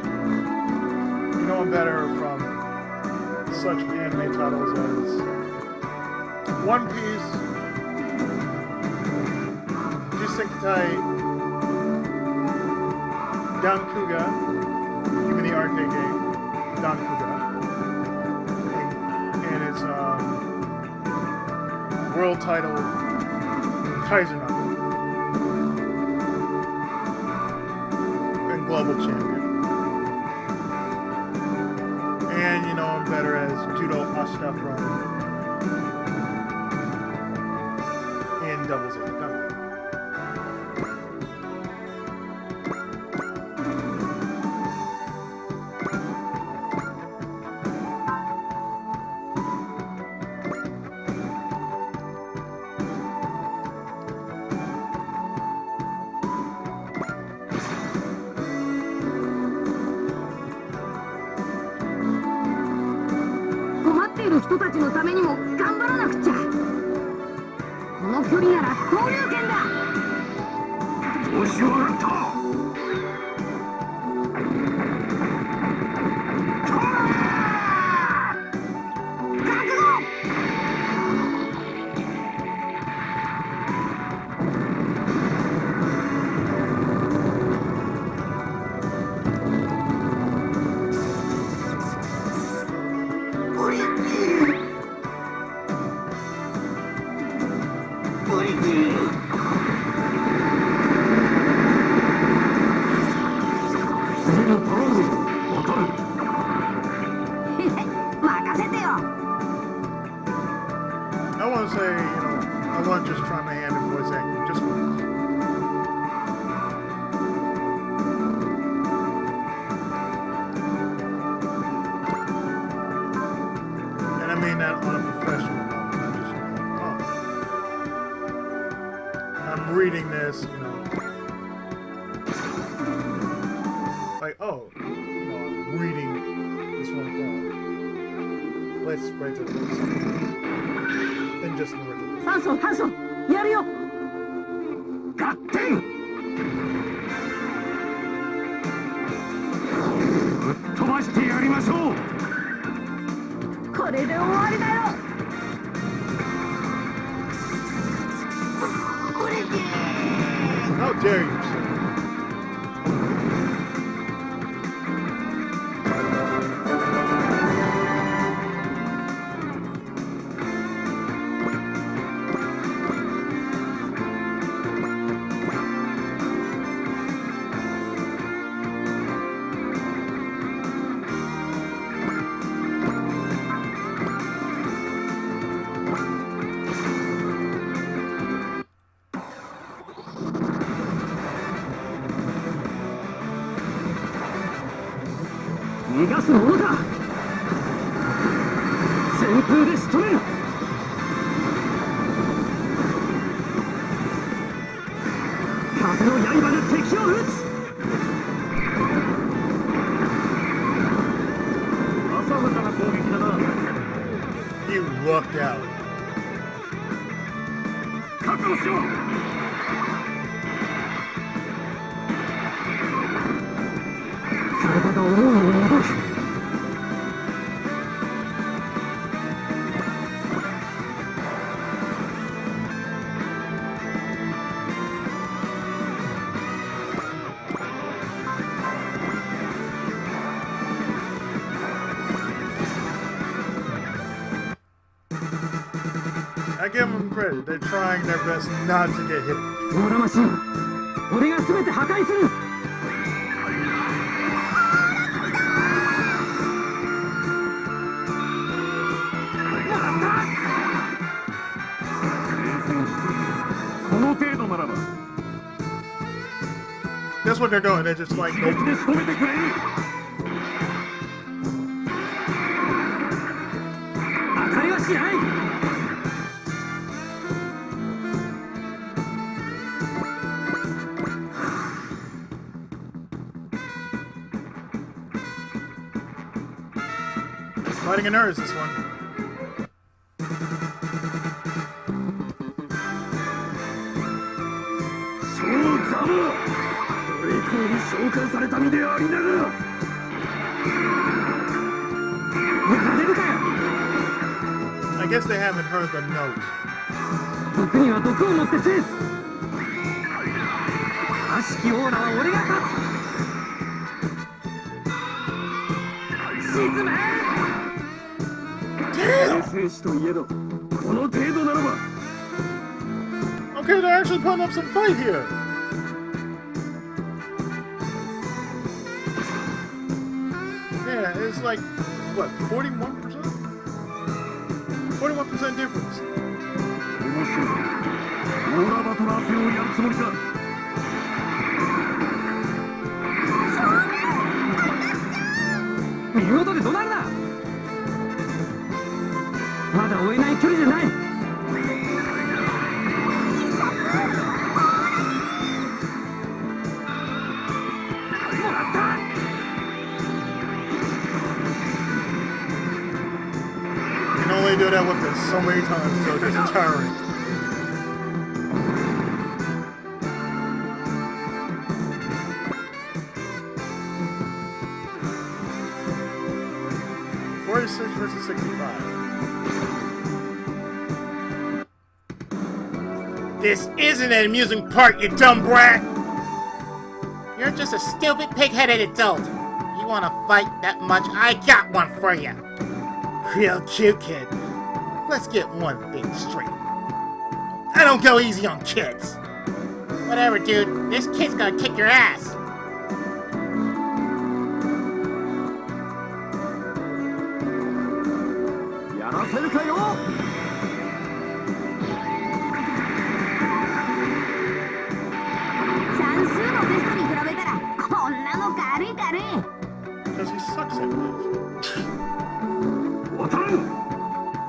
You know him better from such anime titles as One Piece, Jisenkai Dankuga, even the arcade game, Dankuga, and its world title, Kaisernaga, and global champion. And you know him better as Judo Ashita in Double Zeta Gundam. 人たちのためにも頑張らなくちゃ。この距離なら交流権だ。調子を上がった。I want to say, I want to just try my hand in voice acting just once. And I mean that on a professional level, not just, I'm reading this, like, I'm reading this one poem. Let's spread to this. Than just narrative. 酸素炭素やるよ。合点。ぶっ飛ばしてやりましょう。これで終わりだよ。How dare you, sir?逃がすものか。旋風で仕留める。風の刃で敵を撃つ。浅はかな攻撃だな。You lucked out. 覚悟しろ。体が思うように動く。I give them credit. They're trying their best not to get hit. オーラマシン、俺が全て破壊する。この程度ならば。That's what they're doing. They're just like, 一撃で仕留めてくれる。当たりはしない。Fighting a nurse, this one. 召喚された身でありながらやれるかよ I guess they haven't heard the note. 毒には毒をもって制す悪しきオーラは俺が勝つ沈め生死といえどこの程度ならば Okay, they're actually putting up some fight here. Yeah, it's like, what, 41%? 41% difference. オーラバトラー戦をやるつもりか見事で怒鳴るなまだ追えない距離じゃない You can only do that with it so many times, so it's tiring. .46 versus 65. This isn't an amusing part, you dumb brat! You're just a stupid, pig-headed adult. You want to fight that much? I got one for you. Real cute kid. Let's get one thing straight. I don't go easy on kids. Whatever, dude. This kid's gonna kick your ass. Because he sucks at this. 渡る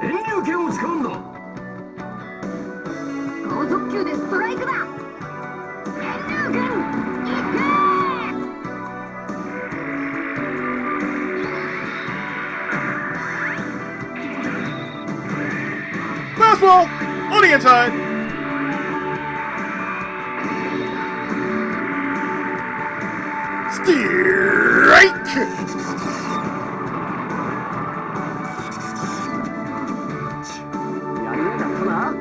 遠慮剣を使うんだ高速球でストライクだ遠慮剣行け Fastball! On the inside! Strike! やりやがったな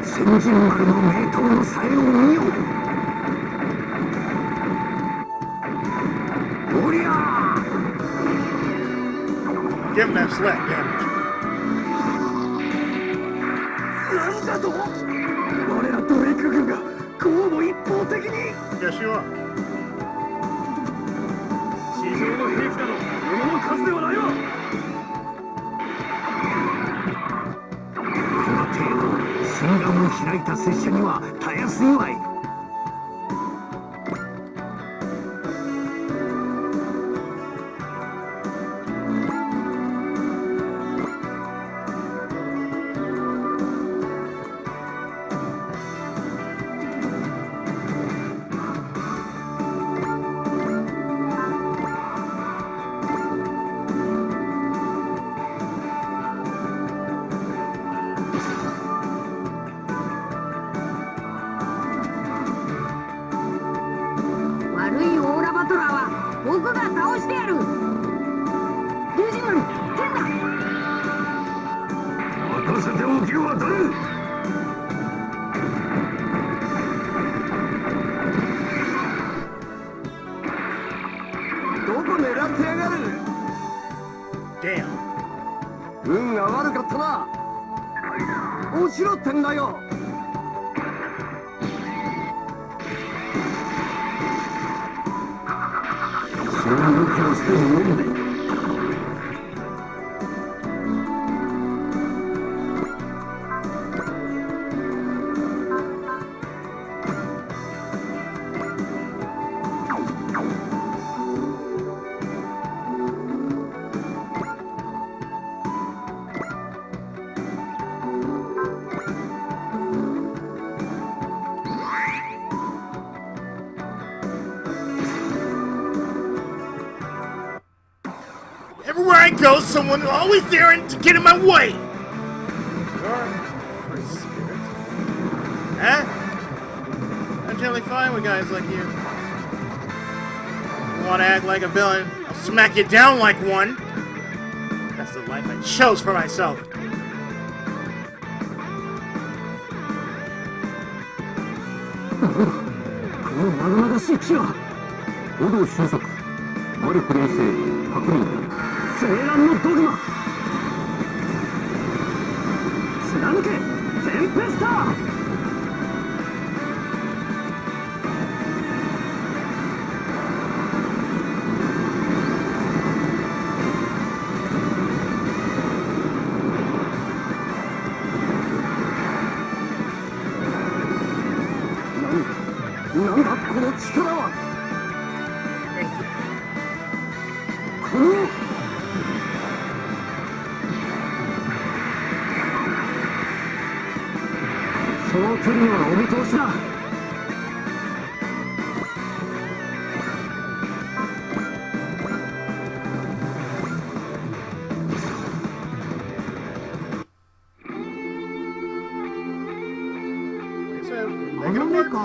千人丸の名刀のさえを見よおりゃ Give him that slap damage. なんだと我らドレイク軍がこうも一方的に Yes, you are. 地上の兵器など物の数ではないわこの程度心眼を開いた拙者にはたやすいわい悪いオーラバトラーは僕が倒してやる龍神丸剣だ任せておけ渡るどこ狙ってやがる Damn. 運が悪かったな落ちろってんだよそんな動きをしているんで こ Everywhere I go, someone is always there to get in my way. You're free spirit. Huh? I'm generally fine with guys like you. You want to act like a villain? I'll smack you down like one. That's the life I chose for myself. このまがまがしい木は護道修作マルプ連星確認青蘭のドグマ貫けテンペスター なんだこの力はこのその距離はお見通しだ あの目か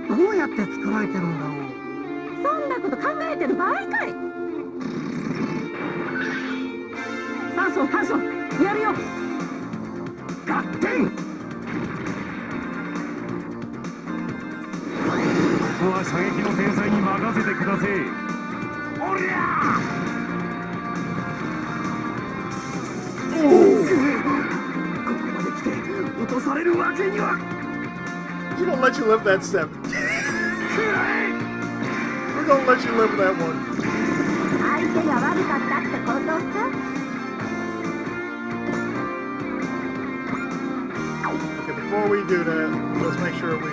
どうやって作られてるんだろう そんなこと考えてる場合かい。酸素酸素やるよ。合点ここは射撃の天才に任せてくださいおりゃここまで来て落とされるわけには We're gonna let you live that 7. We're gonna let you live that one. 相手が悪かったってことさ。 Okay, before we do that, let's make sure we...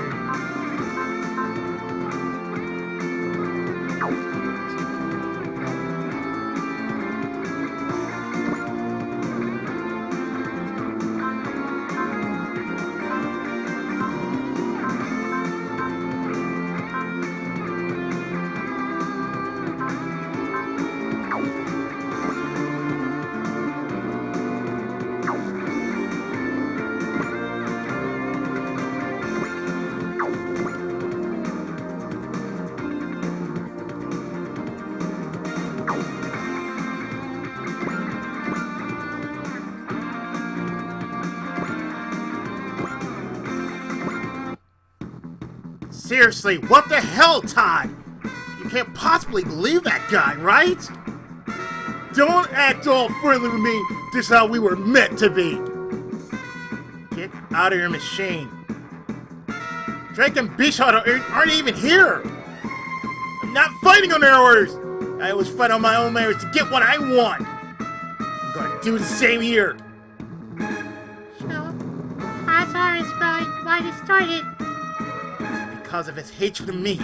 Seriously, what the hell, Todd? You can't possibly believe that guy, right? Don't act all friendly with me. This is how we were meant to be. Get out of your machine. Drake and Bishop aren't even here. I'm not fighting on their orders. I always fight on my own merits to get what I want. I'm gonna do the same here. Sho, I'm sorry, Scully. Why you started? Because of his hatred of me.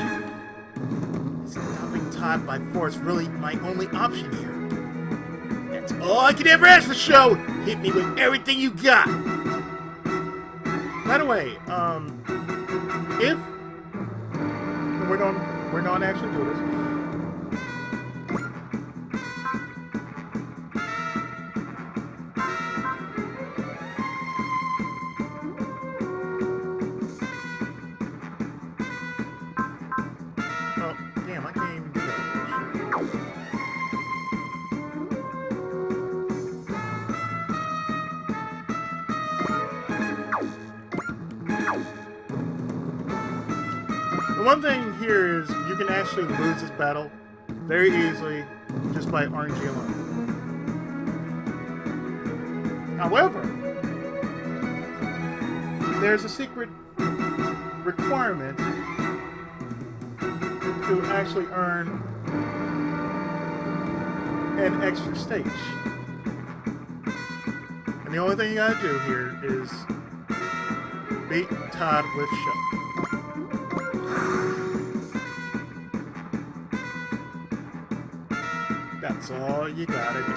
Stopping Todd by force really my only option here. That's all I could ever ask for, Sho. Hit me with everything you got. By the way, if we're not actually do this. Oh, damn, I can't even do that. The one thing here is you can actually lose this battle very easily just by RNG alone. However, there's a secret requirement to actually earn an extra stage. And the only thing you gotta do here is beat Todd with Sho. That's all you gotta do.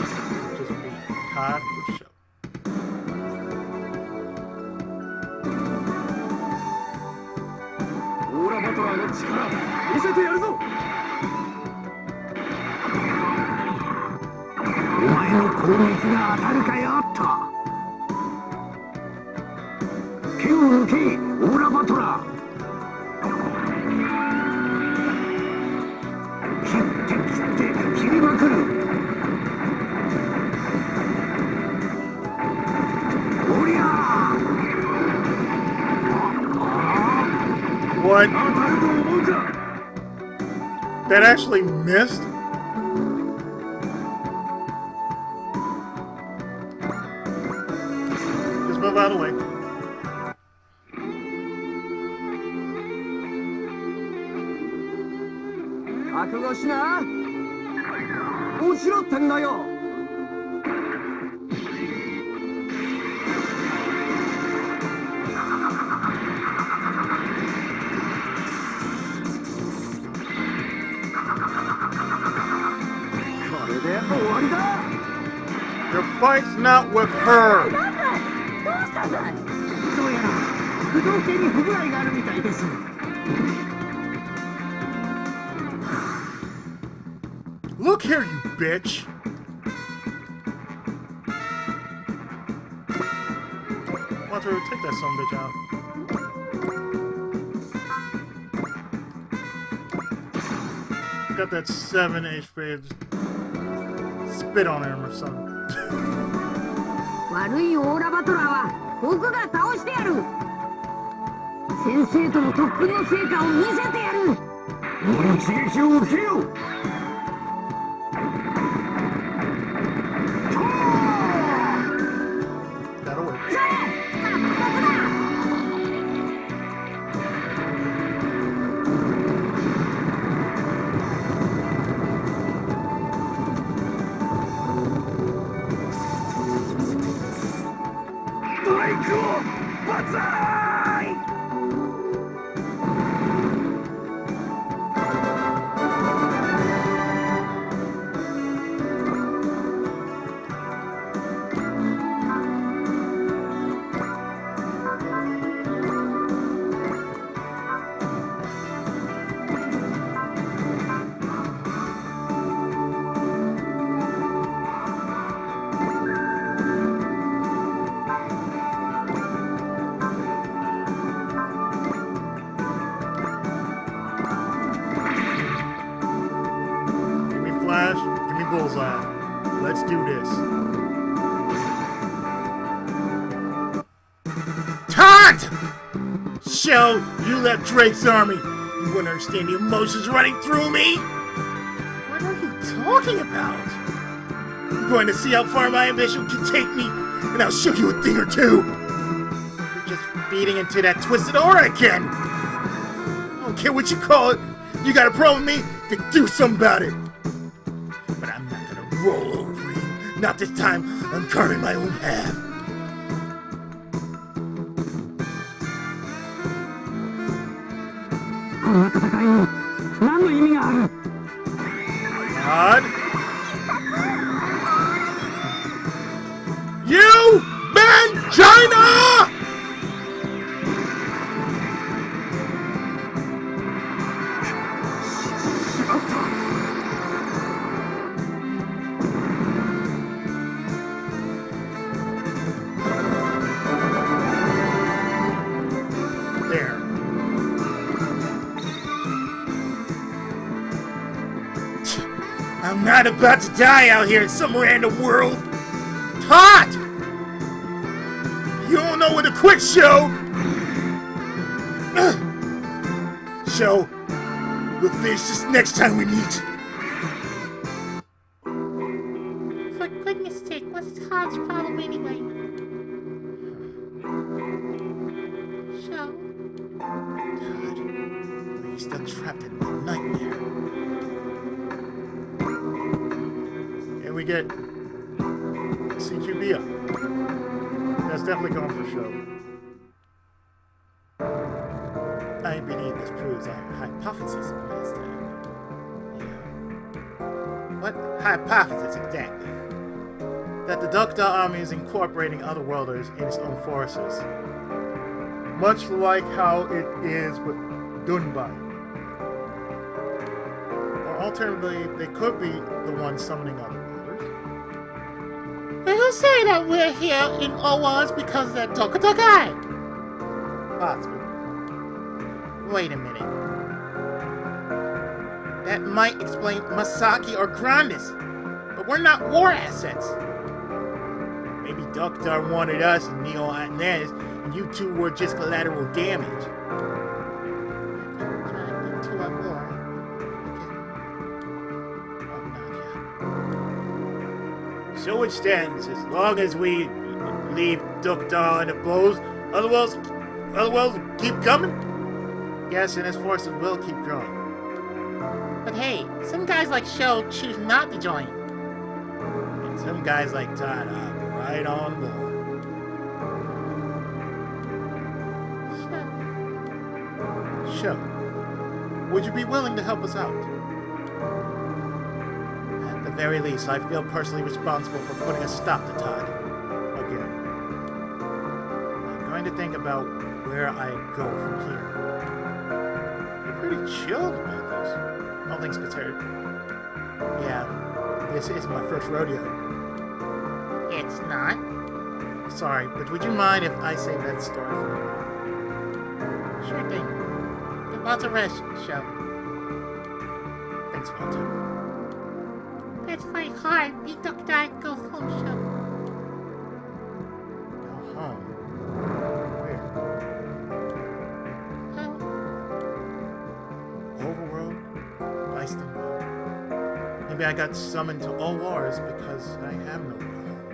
Just beat Todd with Sho. Ora Battlerの力見せてやるぞ前の攻撃が当たるかよっと。剣を抜け、オーラバトラー。切って切りまくる。おりゃー。 What? 当たると思うか。 That actually missed? Just move out of the way. 覚悟しな。落ちろってんだよ。これで終わりだ。 Your fight's not with her. どうしたんだい？どうやら不動系に不具合があるみたいです。 Look here, you bitch. Want to take that son of a bitch out. Got that 7 HP. Spit on him or something. 悪いオーラバトラーは僕が倒してやる。先生との特訓の成果を見せてやる。一撃を受けよう。 That'll work. ドライクをバツアイ。 Give me flash. Give me bullseye. Let's do this. Tod! Sho, you left Drake's army. You wouldn't understand the emotions running through me. What are you talking about? I'm going to see how far my ambition can take me, and I'll show you a thing or two. You're just feeding into that twisted aura again. I don't care what you call it. You got a problem with me? Then do something about it. But I'm not gonna roll over you. Not this time. I'm carving my own path. この戦いに何の意味がある。 Tod? You mangina! There. I'm not about to die out here in some random world. Tod! You don't know when to quit, Sho! Sho, we'll finish this next time we meet. For goodness sake, what's Todd's problem anyway? Sho? Tod, are you still trapped in my nightmare? And we get CQB up. That's definitely going for Sho. I believe this proves our hypothesis last time. Yeah. What hypothesis exactly? That the Ducktail army is incorporating otherworlders in its own forces. Much like how it is with Dunbine. Or alternatively, they could be the ones summoning otherworlders. Who say that we're here in Owas because of that Tokutokai? Possible. Wait a minute. That might explain Masaki or Grandis, but we're not war assets. Maybe Doktar wanted us and Neo Inez, and you two were just collateral damage. Into a war. So it stands, as long as we leave Doktar unopposed, otherwise keep coming. Yes, and his forces will keep growing. But hey, some guys like Sho choose not to join. And some guys like Tod are right on board. Sho, would you be willing to help us out? At the very least, I feel personally responsible for putting a stop to Tod. Again. I'm going to think about where I go from here. You're pretty chilled about this. All things considered. Yeah, this is my first rodeo. It's not. Sorry, but would you mind if I say that story for you? Sure thing. Get lots of rest, Sho. Thanks, Walter. Let's fight hard. Beat Doktar and go home, Sho. Go home. Where? Overworld? Iceland? Maybe I got summoned to all wars because I have no real home.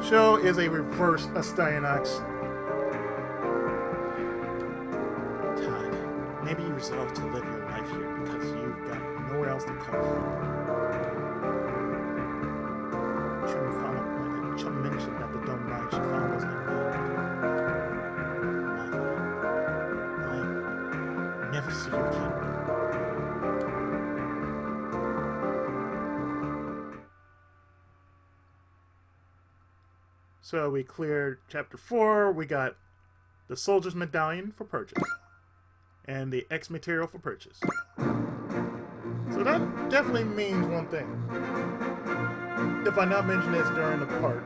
Sho is a reverse Astyanax. Tod, maybe you resolve to live your life here because you've got nowhere else to call home. Chum mentioned that the Dunbine she found was unnamed. I never see your king. So we cleared chapter 4. We got the soldier's medallion for purchase and the X material for purchase. So that definitely means one thing. If I not mention this during the part,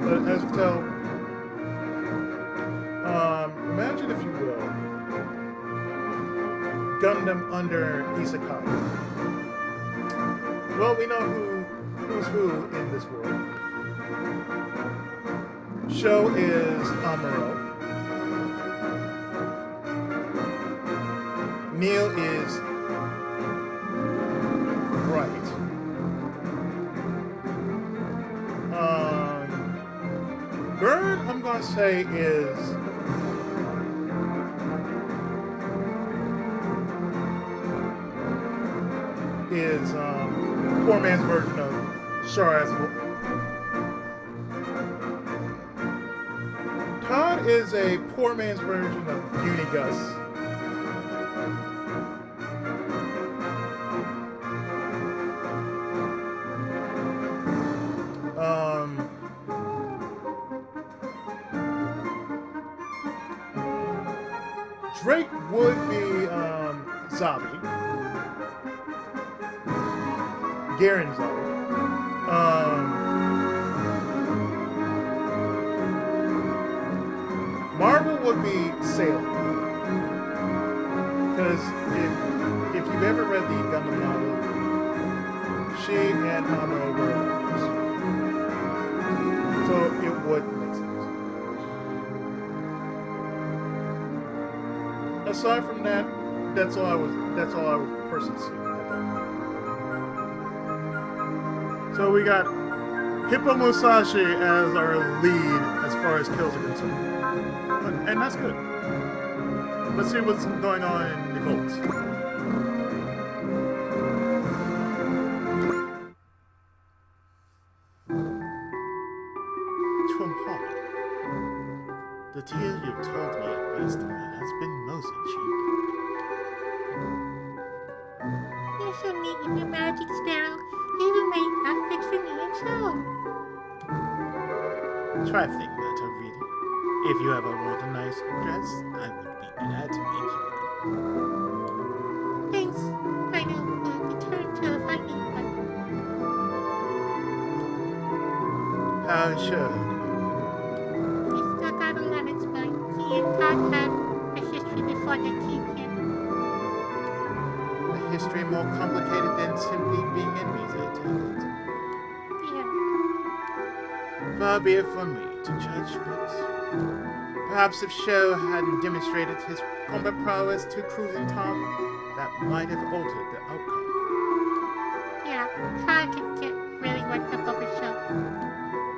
but as you tell, imagine if you will, Gundam under Isekai. Well, we know who's who in this world. Sho is Amuro. Neil is Bright. Bird, I'm gonna say is poor man's version of Shar. Tod is a poor man's version of Unigus. Drake would be Zabi. Garen Zabi. Marvel would be Sailor. Because if you've ever read the Gundam novel, she and Amuro were lovers. So it would make sense. Aside from that, that's all I would personally see. So we got Hippo Musashi as our lead as far as kills are concerned. And that's good. Let's see what's going on in the votes. Chumha, the tale you've told me at Westwood has been most intriguing. You should meet with your magic sparrow. He will make outfits for me and Sho. Trifling matter, really. If you ever want a nice dress, I would be glad to make you one. Thanks. I will return to Sure. He stuck out a lemon spoon. He and Tod have a history before they came here. A history more complicated than simply being enemies, I tell it. Yeah. Far be it from me to judge, but perhaps if Sho hadn't demonstrated his combat prowess to Cruising Tom, that might have altered the outcome. Yeah, Tod can get really worked up over Sho.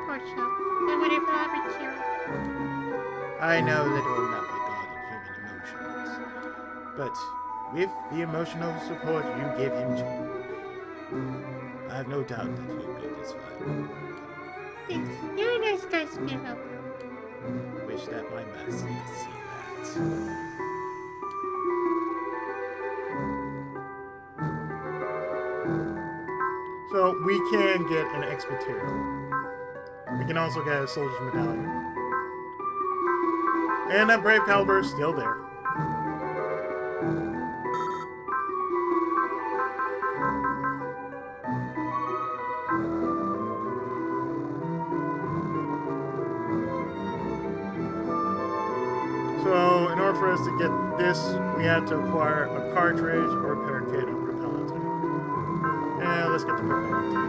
Poor Sho. I wonder if he'll ever cheer up. I know little enough regarding human emotions, but with the emotional support you give him, I have no doubt that he'll be this fine. Thanks. You're a nice guy, Spiro. Wish that my master could see that. So we can get an X material. We can also get a soldier's medallion. And that brave caliber is still there. So, in order for us to get this, we had to acquire a cartridge or a parakeet or propellant tank. And let's get the propellant tank.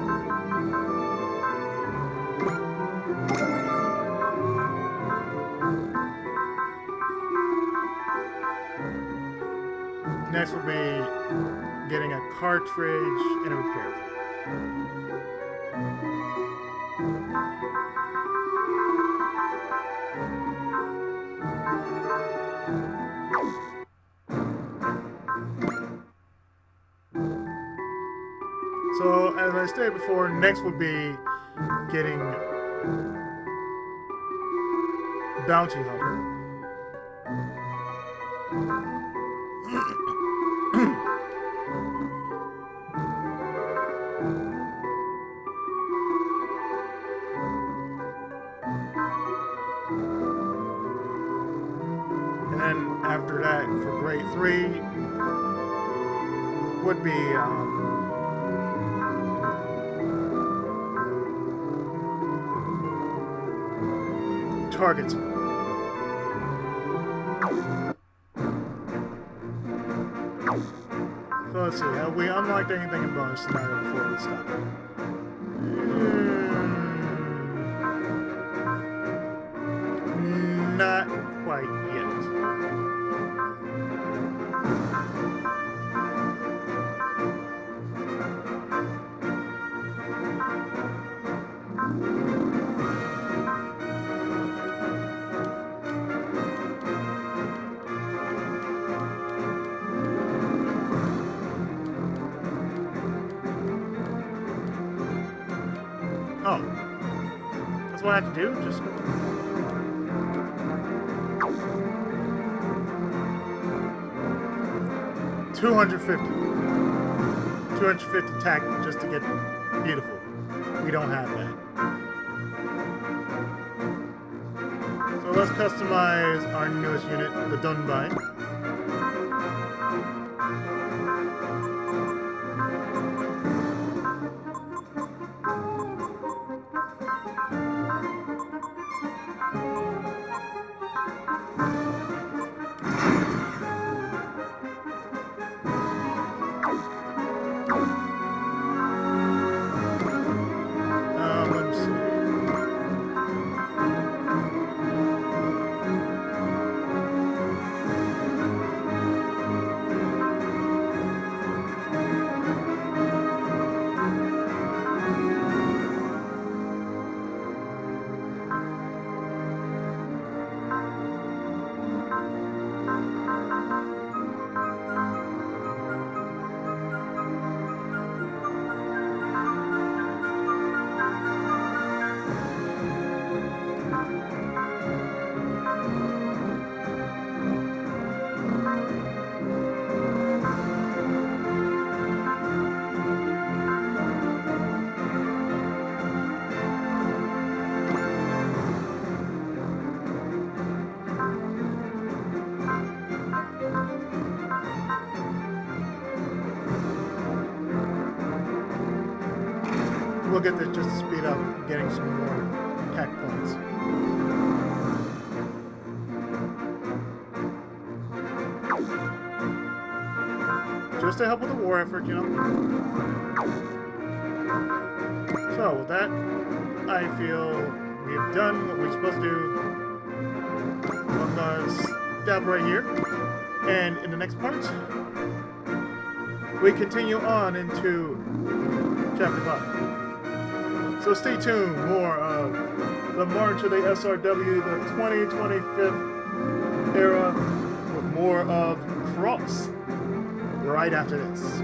Next will be getting a cartridge and a repair kit. So, as I stated before, next would be getting Bounty Hunter. And then after that, for grade 3, would be targets. So let's see, have we unlocked anything in bonus scenario before we stop? Not quite yet. Oh. That's what I have to do? Just... $250 tack just to get beautiful. We don't have that. So let's customize our newest unit, the Dunbine. Let's see. We'll get this just to speed up getting some more hack points. Just to help with the war effort, you know. So with that, I feel we've done what we're supposed to do. I'm gonna stop right here, and in the next part, we continue on into Chapter 5. So stay tuned, more of the March of the SRW, the 2025th era, with more of Cross right after this.